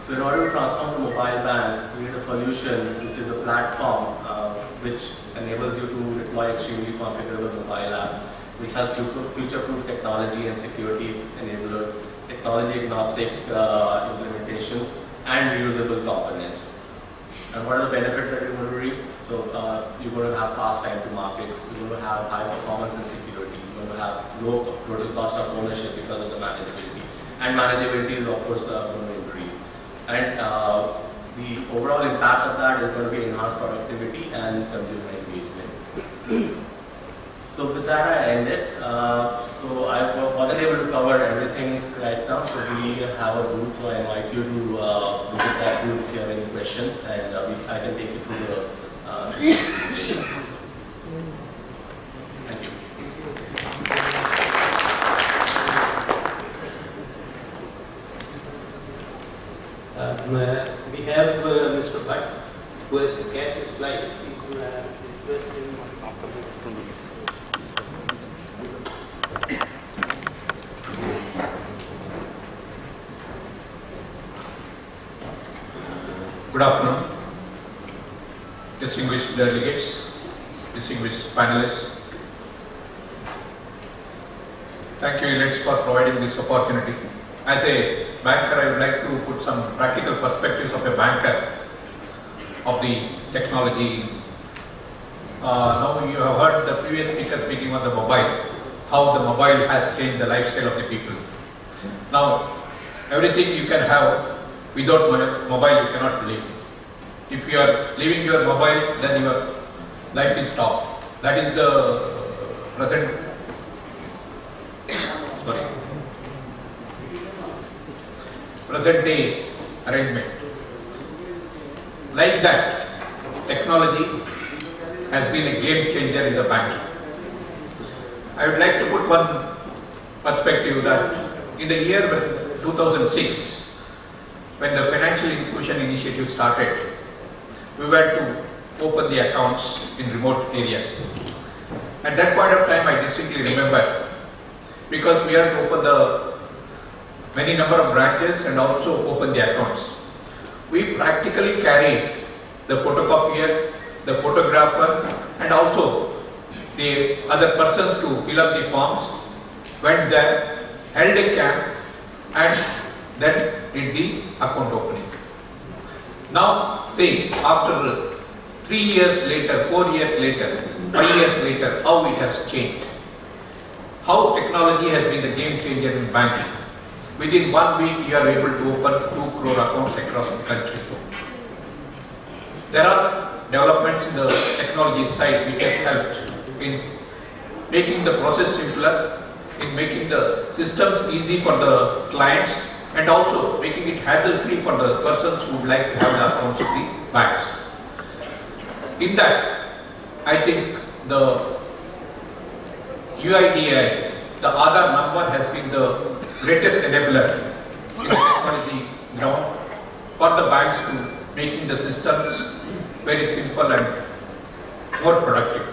So in order to transform the mobile bank, we need a solution which is a platform which enables you to deploy extremely configurable mobile apps, which has future-proof technology and security enablers, technology-agnostic implementations, and reusable components. And what are the benefits that you're going to reap? So you're going to have fast time to market, you're going to have high performance and security, you're going to have low total cost of ownership because of the manageability. And manageability is of course going to increase. And the overall impact of that is going to be enhanced productivity and consumer engagement. So with that I end it. So I wasn't able to cover everything right now, so we have a booth, so I invite you to visit that booth if you have any questions, and I can take you through the Thank you. We have Mr. Bhatt who has to catch his flight. Request him from the Good afternoon, distinguished delegates, distinguished panelists. Thank you, Elites, for providing this opportunity. As a banker, I would like to put some practical perspectives of a banker of the technology. Now you have heard the previous speaker speaking on the mobile, how the mobile has changed the lifestyle of the people. Now, everything you can have without mobile you cannot live. If you are leaving your mobile, then your life is stopped. That is the present day arrangement. Like that, technology has been a game changer in the banking. I would like to put one perspective that in the year 2006, when the financial inclusion initiative started, we were to open the accounts in remote areas. At that point of time, I distinctly remember, because we had to open the many number of branches and also open the accounts. We practically carried the photocopier, the photographer, and also the other persons to fill up the forms, went there, held a camp, and then did the account opening. Now, say after 3 years later, 4 years later, 5 years later, how it has changed. How technology has been the game changer in banking. Within 1 week, you are able to open 2 crore accounts across the country. There are developments in the technology side which has helped in making the process simpler, in making the systems easy for the clients, and also making it hassle-free for the persons who would like to have the accounts of the banks. In that, I think the UIDAI, the Aadhaar number, has been the greatest enabler in the technology ground for the banks to making the systems very simple and more productive.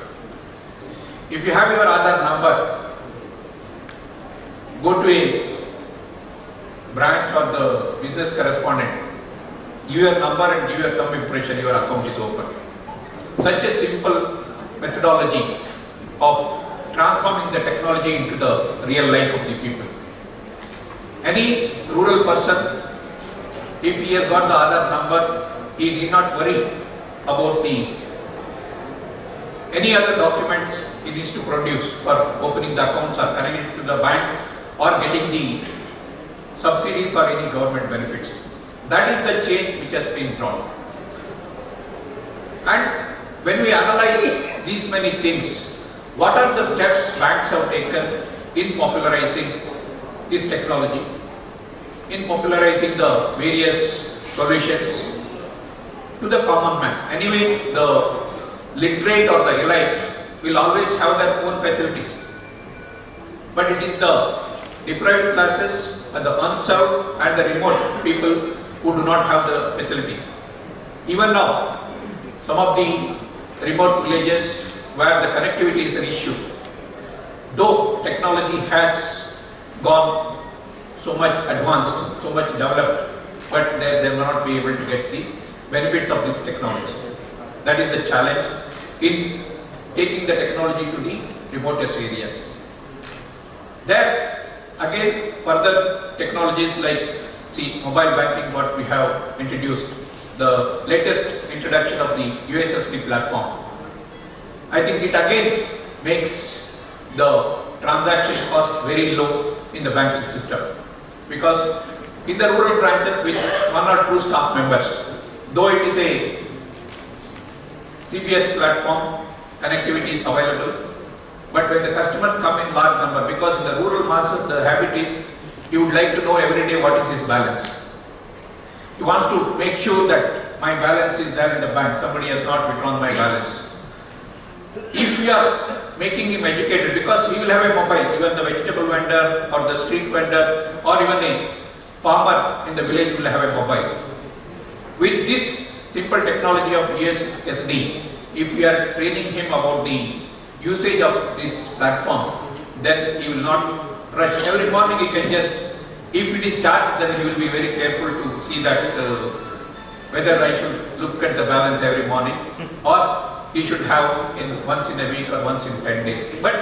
If you have your Aadhaar number, go to a branch or the business correspondent, give your number and give your thumb impression, your account is open. Such a simple methodology of transforming the technology into the real life of the people. Any rural person, if he has got the Aadhaar number, he need not worry about any other documents he needs to produce for opening the accounts or connecting to the bank or getting the subsidies or any government benefits. That is the change which has been brought. And when we analyze these many things, what are the steps banks have taken in popularizing this technology, in popularizing the various solutions to the common man. Anyway, the literate or the elite will always have their own facilities, but it is the deprived classes and the unserved and the remote people who do not have the facilities. Even now, some of the remote villages where the connectivity is an issue, though technology has gone so much advanced, so much developed, but they will not be able to get the benefits of this technology. That is the challenge in taking the technology to the remotest areas. There again, further technologies like mobile banking, what we have introduced, the latest introduction of the USSD platform. I think it again makes the transaction cost very low in the banking system, because in the rural branches with 1 or 2 staff members, though it is a CBS platform, connectivity is available, but when the customers come in large number, because in the rural masses the habit is he would like to know every day what is his balance. He wants to make sure that my balance is there in the bank, somebody has not withdrawn my balance. If we are making him educated, because he will have a mobile, even the vegetable vendor or the street vendor or even a farmer in the village will have a mobile. with this simple technology of USSD, if we are training him about the usage of this platform, then he will not rush. Every morning he can just, if it is charged, then he will be very careful to see that whether I should look at the balance every morning, or he should have once in a week or once in 10 days. But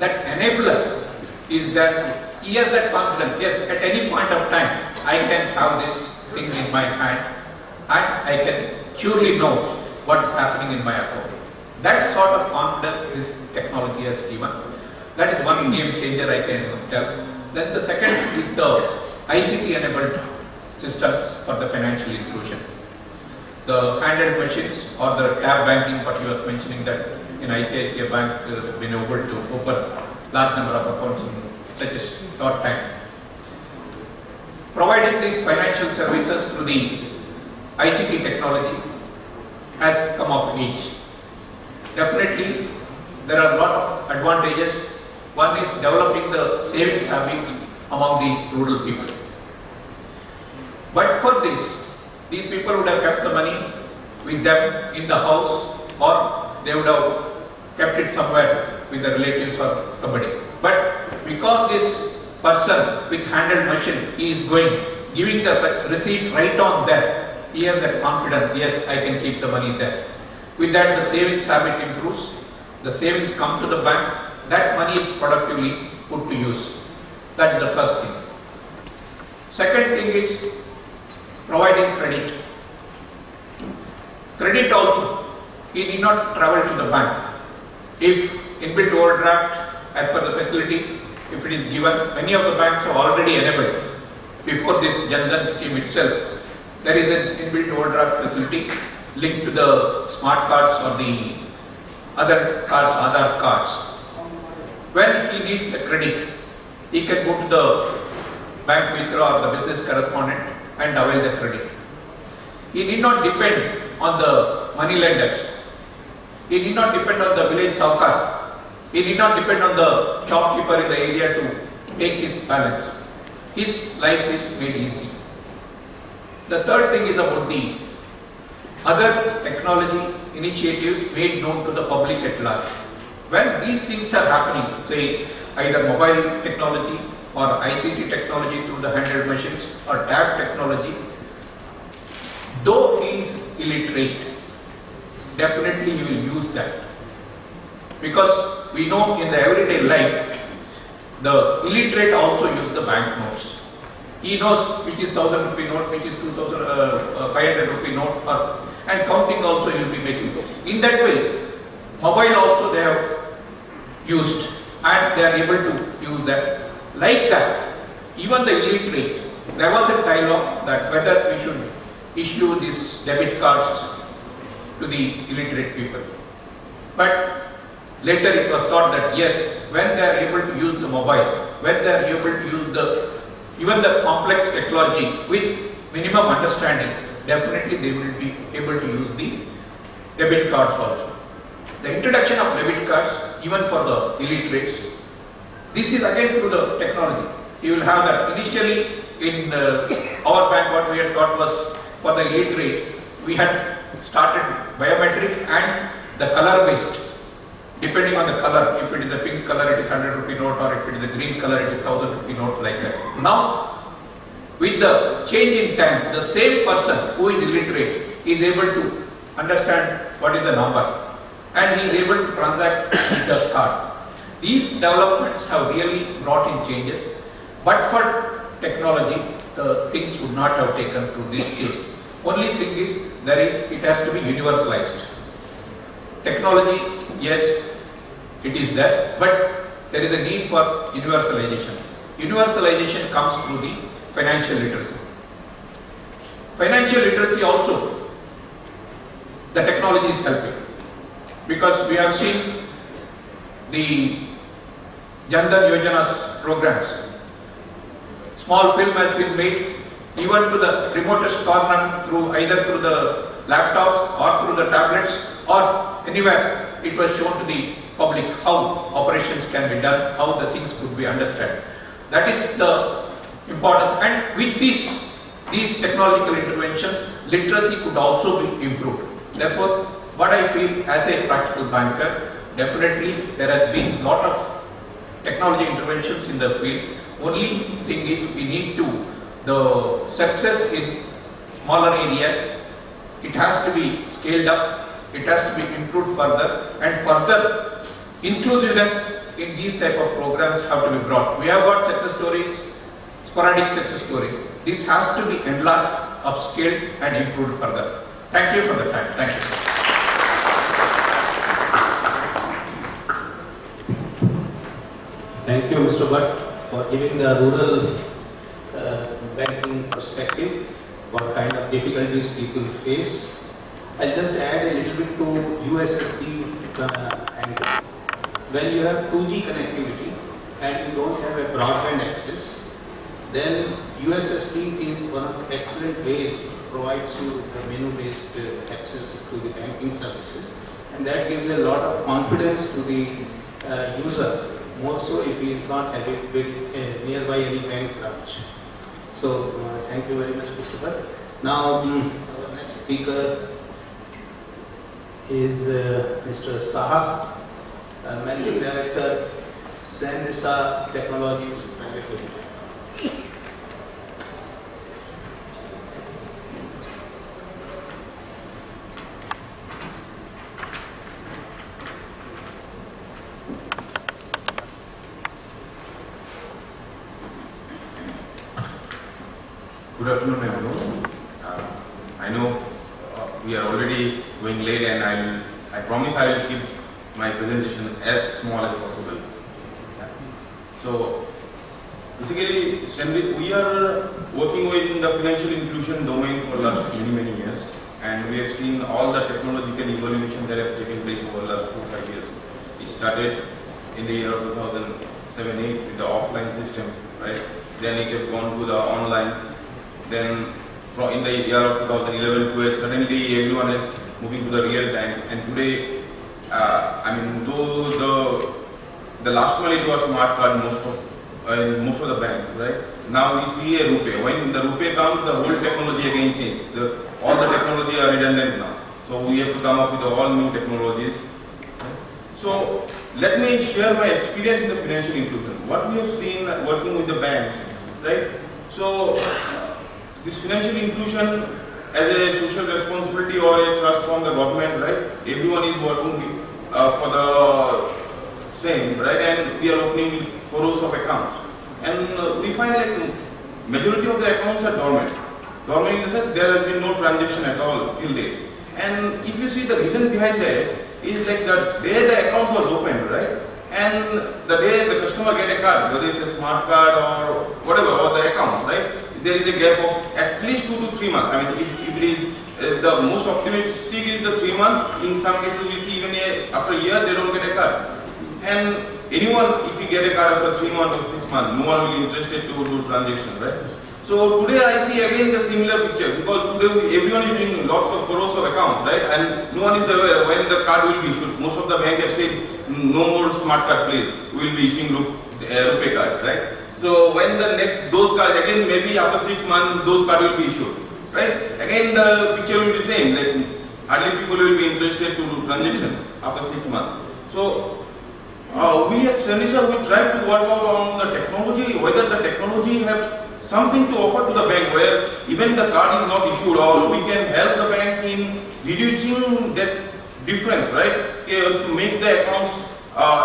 that enabler is that he has that confidence. Yes, at any point of time, I can have this thing in my hand and I can surely know what is happening in my account. That sort of confidence this technology has given. That is one game changer I can tell. Then the second is the ICT enabled systems for the financial inclusion. The handheld machines or the tab banking, what you were mentioning, that in ICICI Bank been able to open large number of accounts in such a short time. Providing these financial services through the ICT technology has come of age. Definitely, there are a lot of advantages. One is developing the savings habit among the rural people. But for this, these people would have kept the money with them in the house, or they would have kept it somewhere with the relatives or somebody. But because this person with handheld machine is going, giving the receipt right on there, he has that confidence, yes, I can keep the money there. With that, the savings habit improves, the savings come to the bank, that money is productively put to use. That is the first thing. Second thing is providing credit. Credit also, he need not travel to the bank. If inbuilt overdraft as per the facility, if it is given, many of the banks have already enabled. Before this Jan Dhan scheme itself, there is an inbuilt overdraft facility linked to the smart cards or the other cards, Aadhaar cards. When he needs the credit, he can go to the bank mitra or the business correspondent and avail the credit. He need not depend on the money lenders. He need not depend on the village saukar. He need not depend on the shopkeeper in the area to take his balance. His life is made easy. The third thing is about the other technology initiatives made known to the public at large. When these things are happening, say either mobile technology or ICT technology through the handheld machines or tab technology, though he is illiterate, definitely he will use that. Because we know in the everyday life, the illiterate also use the bank notes. He knows which is 1000 rupee note, which is 500 rupee note, and counting also he will be making. In that way, mobile also they have used and they are able to use that. Like that, even the illiterate, there was a dialogue that whether we should issue these debit cards to the illiterate people. But later it was thought that yes, when they are able to use the mobile, when they are able to use even the complex technology with minimum understanding, definitely they will be able to use the debit cards also. The introduction of debit cards, even for the illiterates, this is again through the technology. You will have that. Initially in our bank, what we had got was for the illiterates, we had started biometric and the color based. Depending on the color, if it is a pink color, it is 100 rupee note, or if it is a green color, it is 1000 rupee note, like that. Now, with the change in times, the same person who is illiterate is able to understand what is the number, and he is able to transact with the card. These developments have really brought in changes, but for technology, the things would not have taken to this stage. Only thing is, it has to be universalized. Technology, yes, it is there, but there is a need for universalization. Universalization comes through the financial literacy. Financial literacy also, the technology is helping, because we have seen the Jan Dhan Yojana's programs. Small film has been made even to the remotest corner either through the laptops or through the tablets or anywhere. It was shown to the public how operations can be done, how the things could be understood. That is the importance. And with this, these technological interventions, literacy could also be improved. Therefore, what I feel as a practical banker, definitely there has been a lot of technology interventions in the field. Only thing is we need to, the success in smaller areas, it has to be scaled up, it has to be improved further, and further inclusiveness in these type of programs have to be brought. We have got success stories, sporadic success stories. This has to be enlarged, upscaled and improved further. Thank you for the time. Thank you. Thank you, Mr. Bhatt, for giving the rural banking perspective, what kind of difficulties people face. I'll just add a little bit to USSD angle. When you have 2G connectivity and you don't have a broadband access, then USSD is one of the excellent ways it provides you the menu-based access to the banking services, and that gives a lot of confidence to the user, more so if he is not having nearby any bank branch. So thank you very much, Mr. Bhatt. Now our next speaker is Mr. Saha, Managing Director, Senrisa Technologies Private Limited. Good afternoon, everyone. I know we are already going late, and I promise I will keep my presentation as small as possible. So, basically, we are working in the financial inclusion domain for the last many years, and we have seen all the technological evolution that have taken place over the last 4-5 years. It started in the year of 2007-8 with the offline system, right? Then it has gone to the online. Then in the year of 2011-12, suddenly everyone is moving to the real time. And today, I mean, though the last one it was smart card in most of the banks, right? Now we see a RuPay. When the RuPay comes, the whole technology again changes. All the technology are redundant now. So we have to come up with all new technologies. So let me share my experience in the financial inclusion. What we have seen working with the banks, right? So this financial inclusion as a social responsibility or a trust from the government, right? Everyone is working for the same, right? And we are opening crores of accounts. And we find like majority of the accounts are dormant. Dormant in the sense there has been no transaction at all till date. And if you see the reason behind that is like the day the account was opened, right? And the day the customer get a card, whether it's a smart card or whatever, or the accounts, right? There is a gap of at least 2 to 3 months. I mean, if it is the most optimistic is the 3 months. In some cases, we see even after a year they don't get a card. And anyone, if you get a card after 3 months or 6 months, no one will be interested to do transactions, right? So today I see again the similar picture, because today everyone is doing lots of crores of accounts, right? And no one is aware when the card will be issued. Most of the bank have said no more smart card, please. We will be issuing RuPay card, right? So when those cards again, maybe after 6 months those cards will be issued, right? Again the picture will be same, like hardly people will be interested to do transaction after 6 months. So we at Senrisa, we try to work out on the technology, whether the technology have something to offer to the bank where even the card is not issued, or we can help the bank in reducing that difference, right? To make the accounts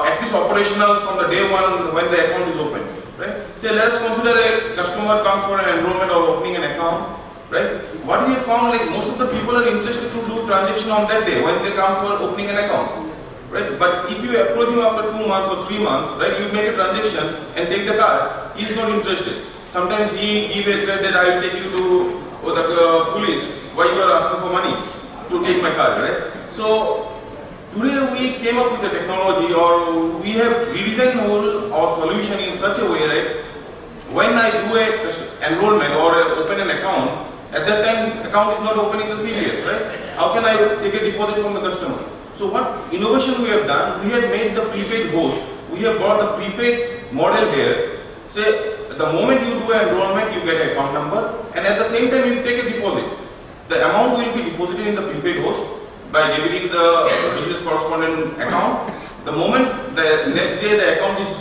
at least operational from the day one when the account is open. Right? Say, let us consider a customer comes for an enrollment or opening an account, right? What we have found, like most of the people are interested to do transaction on that day when they come for opening an account, right? But if you approach him after 2 months or 3 months, right, you make a transaction and take the card, he is not interested. Sometimes he give a threat that I will take you to the police. Why you are asking for money to take my card, right? So today we came up with the technology, or we have redesigned our solution in such a way, right? When I do a enrollment or open an account, at that time account is not open in the CVS, right? How can I take a deposit from the customer? So what innovation we have done, we have made the prepaid host. We have brought the prepaid model here. Say the moment you do an enrollment, you get an account number, and at the same time you take a deposit. The amount will be deposited in the prepaid host by debiting the business correspondent account. The moment the next day the account is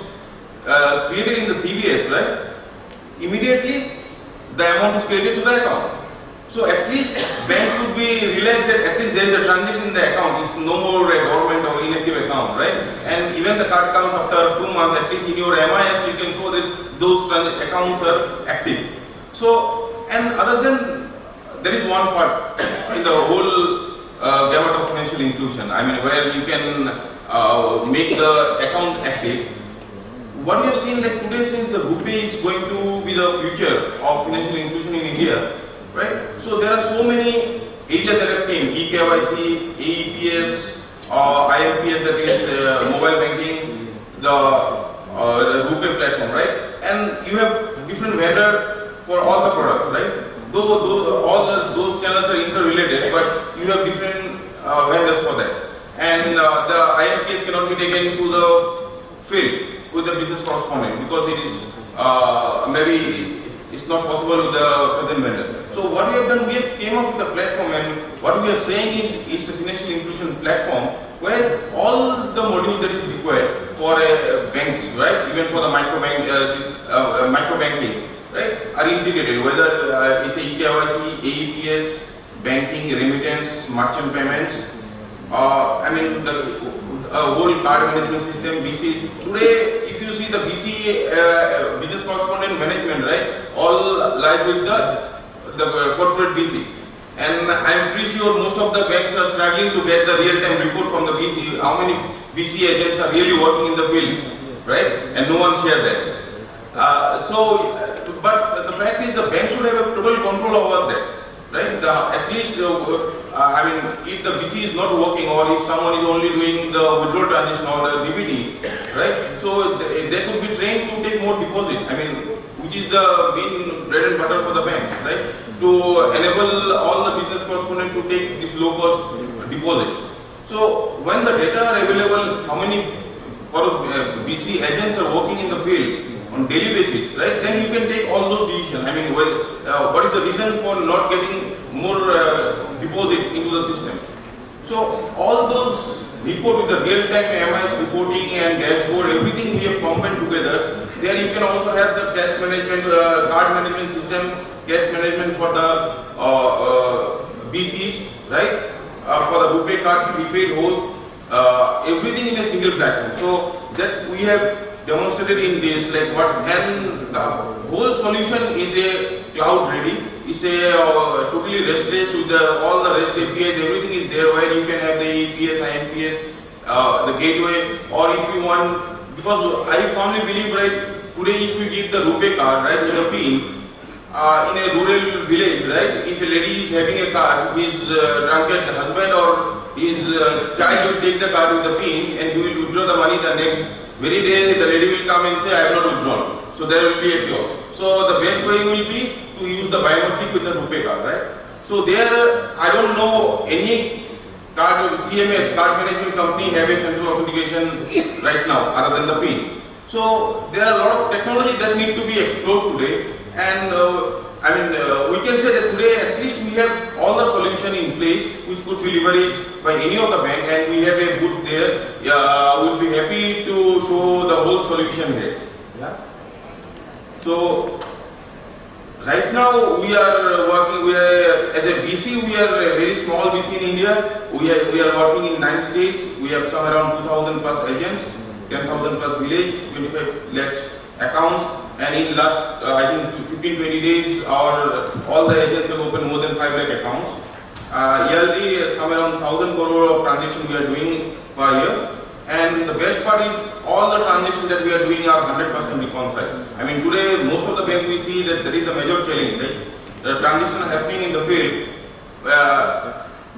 created in the CBS, right? Immediately the amount is credited to the account. So at least bank would be relaxed that at least there is a transaction in the account. It's no more a dormant or inactive account, right? And even the card comes after 2 months, at least in your MIS you can show that those accounts are active. So, and other than, there is one part in the whole gamut of financial inclusion. I mean, where you can make the account active. What we have seen like today, since the RuPay is going to be the future of financial inclusion in India, right? So there are so many areas that have came, eKYC, AEPS, IMPS, that is mobile banking, the RuPay platform, right? And you have different vendor for all the products, right? Though those channels are interrelated, but you have different vendors for that. And the IMPS cannot be taken to the field with the business correspondent because it is maybe it's not possible with the present vendor. So what we have done, we have came up with a platform, and what we are saying is a financial inclusion platform where all the modules that is required for a banks, right, even for the micro banking, right, are integrated. Whether it's a eKYC, AEPS, banking, remittance, merchant payments. I mean the whole card management system, BC. Today, if you see the BC business correspondent management, right, all lies with the corporate BC. And I am pretty sure most of the banks are struggling to get the real-time report from the BC. How many BC agents are really working in the field, right? And no one shares that. But the fact is, the bank should have a total control over that. Right? At least, I mean, if the BC is not working, or if someone is only doing the withdrawal transaction or the DBT, right? So they could be trained to take more deposit. I mean, which is the main bread and butter for the bank, right? To enable all the business correspondents to take these low-cost deposits. So when the data are available, how many BC agents are working in the field on daily basis, right? Then you can take all those decisions. I mean, what is the reason for not getting more deposit into the system? So all those report with the real-time MIS reporting and dashboard, everything we have combined together. There you can also have the cash management, card management system, cash management for the BCs, right? For the RuPay card, prepaid host, everything in a single platform. So that we have demonstrated in this, like what, and the whole solution is a cloud ready. It's a totally restless with all the REST APIs. Everything is there where you can have the EPS, IMPS, the gateway, or if you want. Because I firmly believe, right, today if you give the RuPay card, right, with the PIN, in a rural village, right, if a lady is having a card, his drunken husband or his child will take the card with the PIN and he will withdraw the money the next very day, the lady will come and say, I have not withdrawn. So there will be a cure. So the best way will be to use the biometric with the RuPay card, right? So there, I don't know any card, CMS, card management company have a central authentication right now other than the PIN. So there are a lot of technology that need to be explored today, and I mean we can say that today at least we have all the solution in place which could be leveraged by any of the bank, and we have a booth there. We'll be happy to show the whole solution here. Yeah. So right now we are working, as a BC, we are a very small BC in India. We are working in 9 states. We have some around 2,000 plus agents, 10,000 plus village, 25 lakhs accounts, and in last I think 15-20 days all the agents have opened more than 5 lakh accounts. Yearly some around 1,000 crore of transactions we are doing per year. And the best part is all the transactions that we are doing are 100% reconciled. I mean today most of the bank we see that there is a major challenge, right? The transactions are happening in the field,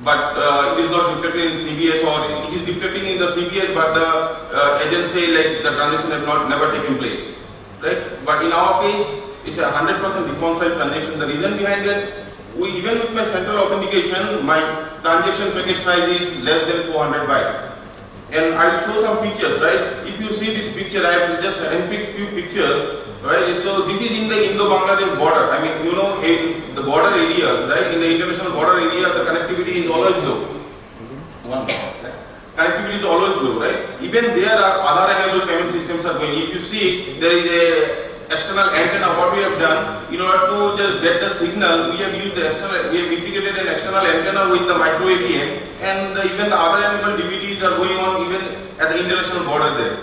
but it is not reflected in CBS, or it is reflecting in the CBS, but the agents say like the transaction has never taken place, right? But in our case, it's a 100% reconciled transaction. The reason behind that, even with my central authentication, my transaction packet size is less than 400 bytes. And I will show some pictures, right? If you see this picture, I have just handpicked few pictures. right? So this is in the Indo-Bangladesh border. I mean, you know, in the border areas, right? In the international border area, the connectivity is always low. Connectivity is always low, right? Even there are other enabled payment systems are going. If you see, there is a external antenna. What we have done, in order to just get the signal, we have used the external, we have integrated an external antenna with the micro ATM, and even the other enabled DVDs are going on even at the international border there.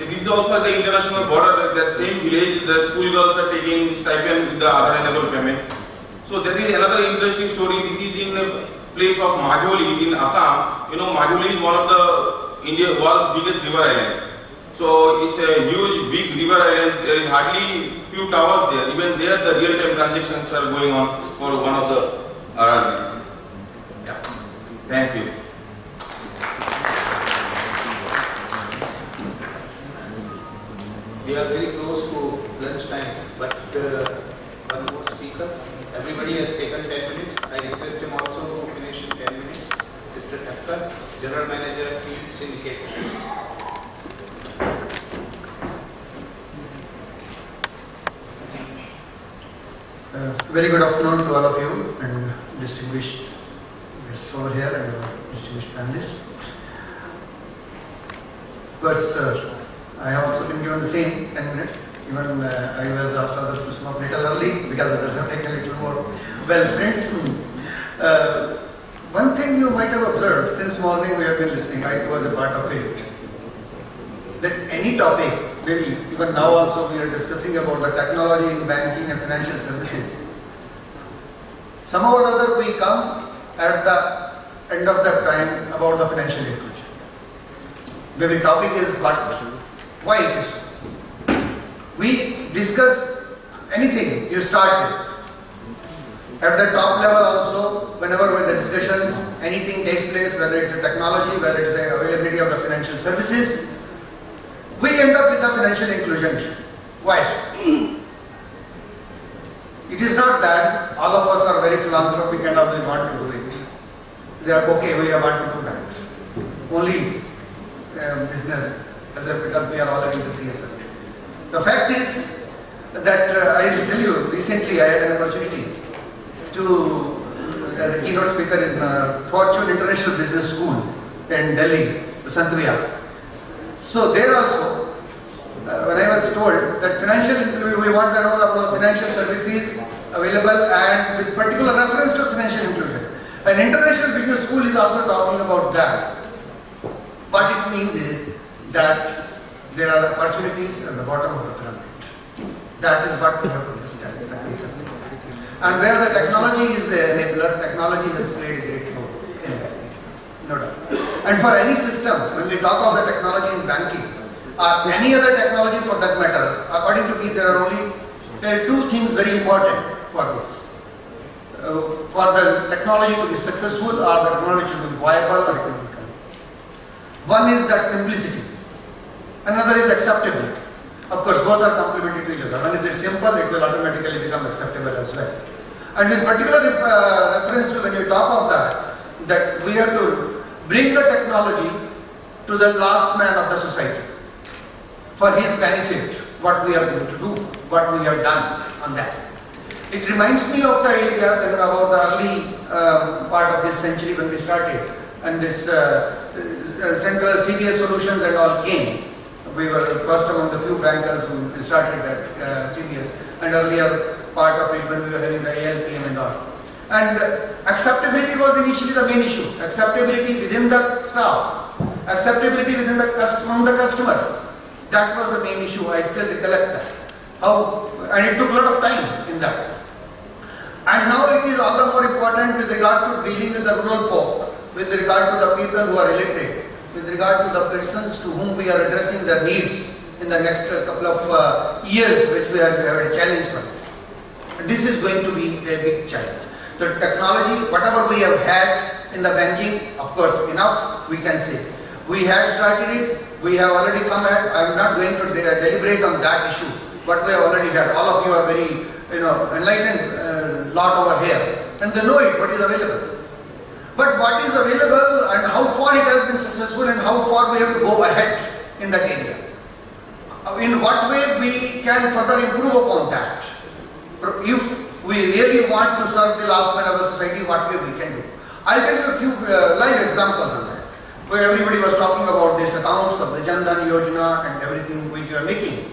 This is also at the international border, that same village, the school girls are taking stipend with the other enabled payment. So there is another interesting story. This is in a place of Majuli in Assam. You know, Majuli is one of the India's world's biggest river island. So it's a huge, big river island. There is hardly few towers there. Even there, the real-time transactions are going on for one of the RRBs. Yeah. Thank you. We are very close to lunch time, but one more speaker. Everybody has taken 10 minutes. I request him also to finish in 10 minutes. Mr. Thakkar, General Manager, Field Syndicate. Very good afternoon to all of you and distinguished guests over here and distinguished panelists. Of course, I have also been given the same 10 minutes. Even I was asked others to sum up a little early because others have taken a little more. Well, friends, one thing you might have observed since morning we have been listening, I was a part of it, that any topic, maybe even now also we are discussing about the technology in banking and financial services. Somehow or other we come at the end of that time about the financial inclusion. Maybe topic is what, why it is so. We discuss anything you start with. At the top level also, whenever with the discussions, anything takes place, whether it's a technology, whether it's the availability of the financial services, we end up with the financial inclusion. Why? It is not that all of us are very philanthropic and we want to do it. They are okay, we want to do that. Only business, because we are already in the CSR. The fact is that I will tell you, recently I had an opportunity to, as a keynote speaker in Fortune International Business School in Delhi, Sant Vihar. So there also, when I was told that we want to know about financial services available and with particular reference to financial inclusion. An international business school is also talking about that. What it means is that there are opportunities at the bottom of the pyramid. That is what we have to understand. And where the technology is the enabler, technology has played a great role in that. No doubt. And for any system, when we talk of the technology in banking, or any other technology for that matter, according to me, there are only two things very important for this. For the technology to be successful or the technology to be viable or economical. One is that simplicity. Another is acceptability. Of course, both are complementary to each other. When it is simple, it will automatically become acceptable as well. And with particular reference to when you talk of that we have to bring the technology to the last man of the society for his benefit, what we are going to do, what we have done on that. It reminds me of the area about the early part of this century when we started, and this central CBS solutions and all came. We were first among the few bankers who started at CBS, and earlier part of it when we were having the ALPM and all. And acceptability was initially the main issue. Acceptability within the staff, acceptability within from the customers. That was the main issue. I still recollect that. And it took a lot of time in that. And now it is all the more important with regard to dealing with the rural folk, with regard to the people who are elected, with regard to the persons to whom we are addressing their needs in the next couple of years, which we have a challenge for. And this is going to be a big challenge. The technology, whatever we have had in the banking, of course, enough we can say. We had started it, we have already come at, I am not going to deliberate on that issue, but we have already had. All of you are very enlightened lot over here, and they know it, what is available. But what is available and how far it has been successful and how far we have to go ahead in that area. in what way we can further improve upon that. If we really want to serve the last man of the society, what way we can do. I'll tell you a few live examples on that. Where everybody was talking about these accounts of the Jan Dhan Yojana and everything which we are making.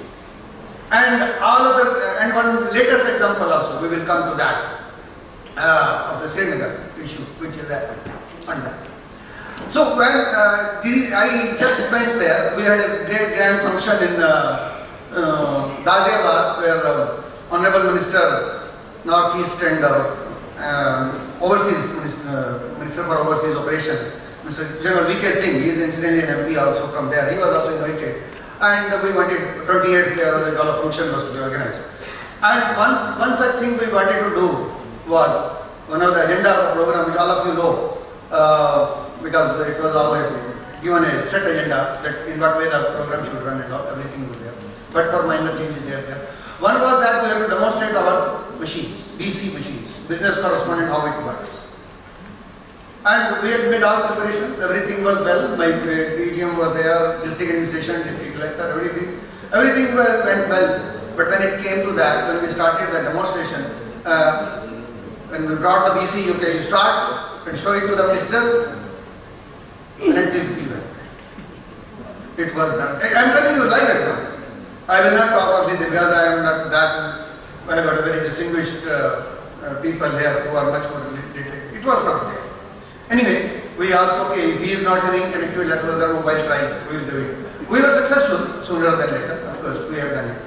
And one latest example also, we will come to that, of the Srinagar issue, which is on that. So when I just went there, we had a great grand function in Ghaziabad, where Honorable Minister, Northeast and Overseas Minister for Overseas Operations, Mr. General V.K. Singh, he is incidentally an MP also from there, he was also invited. And we wanted 28th year of the Gala function was to be organized. And one such thing we wanted to do was, one of the agenda of the program, which all of you know, because it was all given a set agenda that in what way the program should run and all, everything was there. But for minor changes there. One was that we have to demonstrate our machines, BC machines, business correspondent, how it works. And we had made all preparations, everything was well, my DGM was there, district administration, deputy collector, everything went well. But when it came to that, when we started the demonstration, when we brought the BC, okay, you start and show it to the minister, connectivity went. It was done. I am telling you a live example. I will not talk of it because I am not that, I have got a very distinguished people here who are much more related. It was not there. Anyway, we asked, okay, if he is not having connectivity, let other mobile try, we will do it. We were successful sooner than later, of course, we have done it.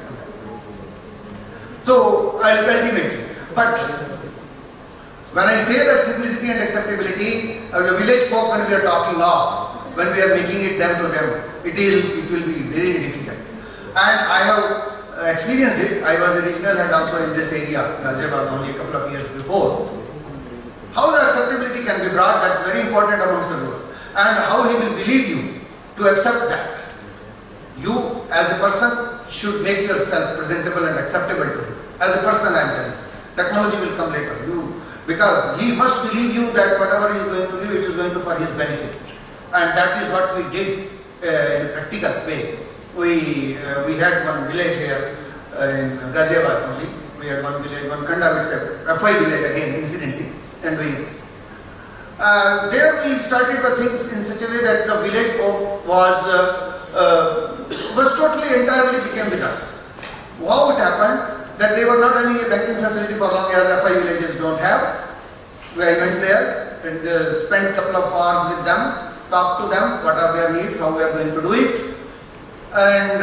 So, ultimately, but when I say that simplicity and acceptability, the village folk, when we are talking of, when we are making it them to them, it will be very difficult. And I have experienced it. I was a regional head also in this area, Ghaziabad, only a couple of years before. How the acceptability can be brought, that's very important amongst the rural. And how he will believe you to accept that. You, as a person, should make yourself presentable and acceptable to him. As a person, I am telling you. Technology will come later. Because he must believe you that whatever he is going to do, it is going to for his benefit. And that is what we did in a practical way. We had one village here in Ghaziabad only. We had one village, one Khanda, which is a FI village again, incidentally. And there we started the things in such a way that the village folk was totally, entirely became with us. How it happened? That they were not having a banking facility for long as FI villages don't have. I went there and spent a couple of hours with them, talked to them, what are their needs, how we are going to do it. And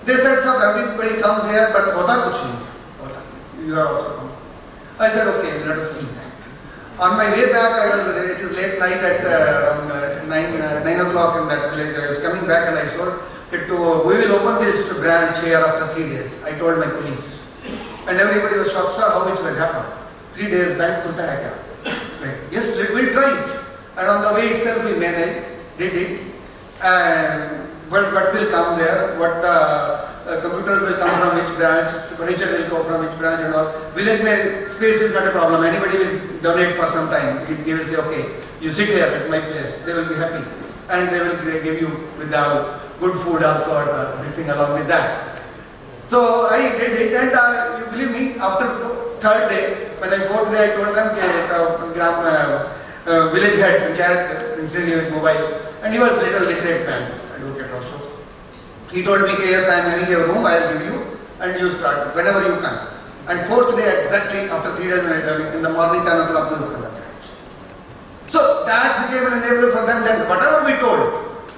they said, "Sir, everybody comes here, but hota kuch nahi. You are also come." I said, "Okay, let us see that." On my way back, it is late night at around 9 o'clock in that village. I was coming back and I saw it we will open this branch here after 3 days. I told my colleagues. And everybody was shocked, "Sir, how it will happen? 3 days bank khulta hai kya?" Yes, we'll try it. And on the way itself we managed, did it. And what will come there, what computers will come from which branch, furniture will go from which branch and all. Village space is not a problem. Anybody will donate for some time. They will say, "Okay, you sit here at my place." They will be happy. And they will give you with the good food also or everything along with that. So I did it, and you believe me, after third day, when I fourth day, I told them village head, Panchayat, incidentally with mobile, and he was little literate man, advocate also. He told me, "Yes, I am having a room, I will give you, and you start whenever you can." And fourth day, exactly after 3 days, in the morning 10 o'clock, we opened the branch. So that became an enabler for them. Then whatever we told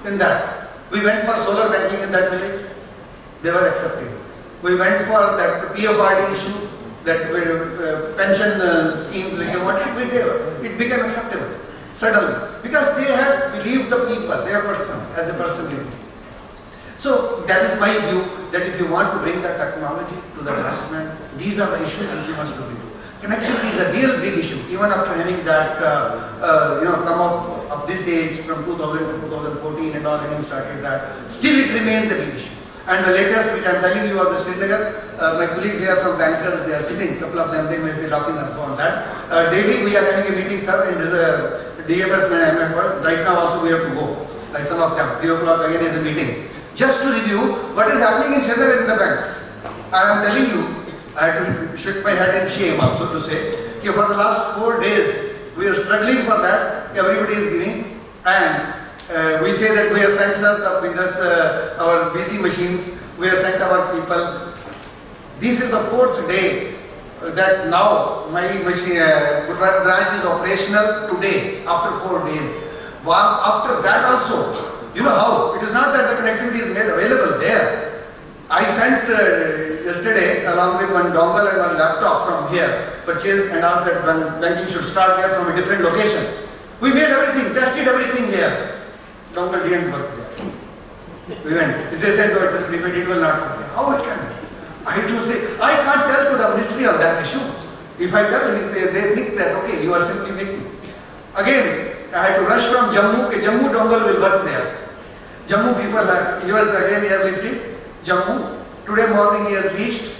in that. We went for solar banking in that village, they were accepting. We went for that PFRD issue, that pension schemes, it became acceptable, suddenly. Because they had believed the people, their persons, as a person living. So that is my view, that if you want to bring the technology to the grassroots, these are the issues which you must do. Connectivity is a real big issue, even after having that, come out of this age from 2000 to 2014 and all, having started that, still it remains a big issue. And the latest, which I am telling you of the Srinagar, my colleagues here from bankers, they are sitting, a couple of them, they may be laughing also on that. Daily we are having a meeting, sir, and there is a DFS MFL. Right now also we have to go, like some of them. 3 o'clock again is a meeting. just to review what is happening in Srinagar in the banks. And I am telling you, I had to shake my head in shame also to say, that for the last 4 days, we are struggling for that, everybody is giving, and we say that we have sent our BC machines, we have sent our people. This is the 4th day that now my machine, branch is operational today, after 4 days. After that also, you know how? It is not that the connectivity is made available there. I sent yesterday along with one dongle and one laptop from here, purchased and asked that banking should start there from a different location. We made everything, tested everything here. Dongle didn't work there. We went. They said, no, it will not work there. How it can be? I can't tell to the ministry on that issue. If I tell, they think that, okay, you are simply making. Again, I had to rush from Jammu, okay, Jammu dongle will work there. Jammu people, he was again airlifted. Jammu, today morning he has reached,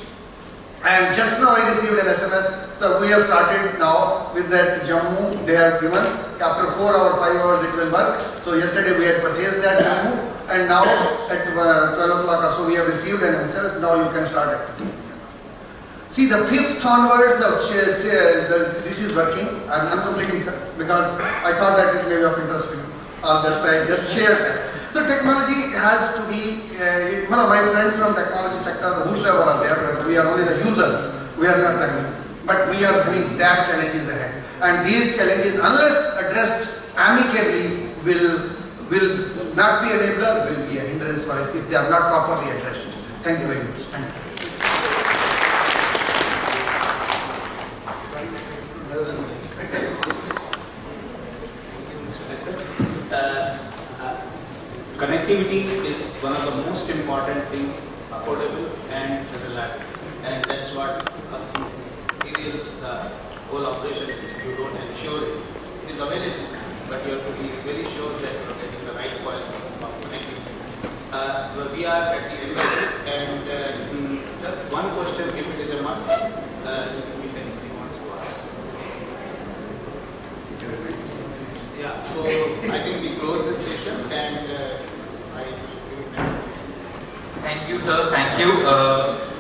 and just now I received an SMS. So we have started now with that Jammu, they have given, after 4 hours, 5 hours it will work. So yesterday we had purchased that Jammu, and now at 12 o'clock or so we have received an SMS, now you can start activity. See, the 5th onwards, this is working. I'm completing, sir, because I thought that it may be of interest to you. That's why I just shared that. So technology has to be, one of my friends from technology sector, whosoever are there, we are only the users, we are not the, but we are having that challenges ahead. And these challenges, unless addressed amicably, will not be enabler, will be a hindrance for us if they are not properly addressed. Thank you very much. Thank you. Connectivity is one of the most important things, affordable and reliable, and that's what areas the whole operation. If you don't ensure it is available, but you have to be very sure that you are getting the right quality of connectivity. We are at the end of it, and just one question, if it is a must, if anybody wants to ask. Yeah, so I think we close this session, and Thank you, sir. Thank you.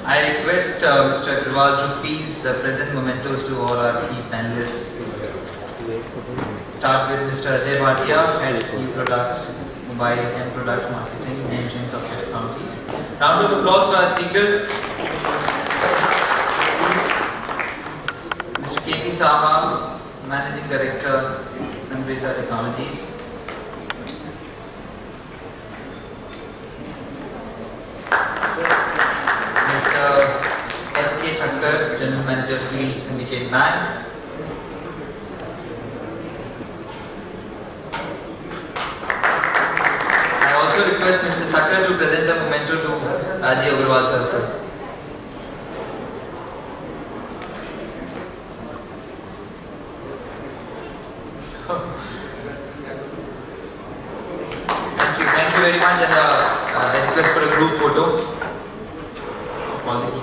I request Mr. Agrawal to please present mementos to all our key panelists. Start with Mr. Ajay Bhatia, Head New Products, Mobile and Product Marketing, Division Software Technologies. Round of applause for our speakers. Mr. K.P. Saha, Managing Director, Sunrisa Technologies. S.K. Thakkar, General Manager, Field Syndicate Bank. I also request Mr. Thakkar to present a memento to Rajiv Agrawal sir. Thank you very much, and I request for a group photo. All the key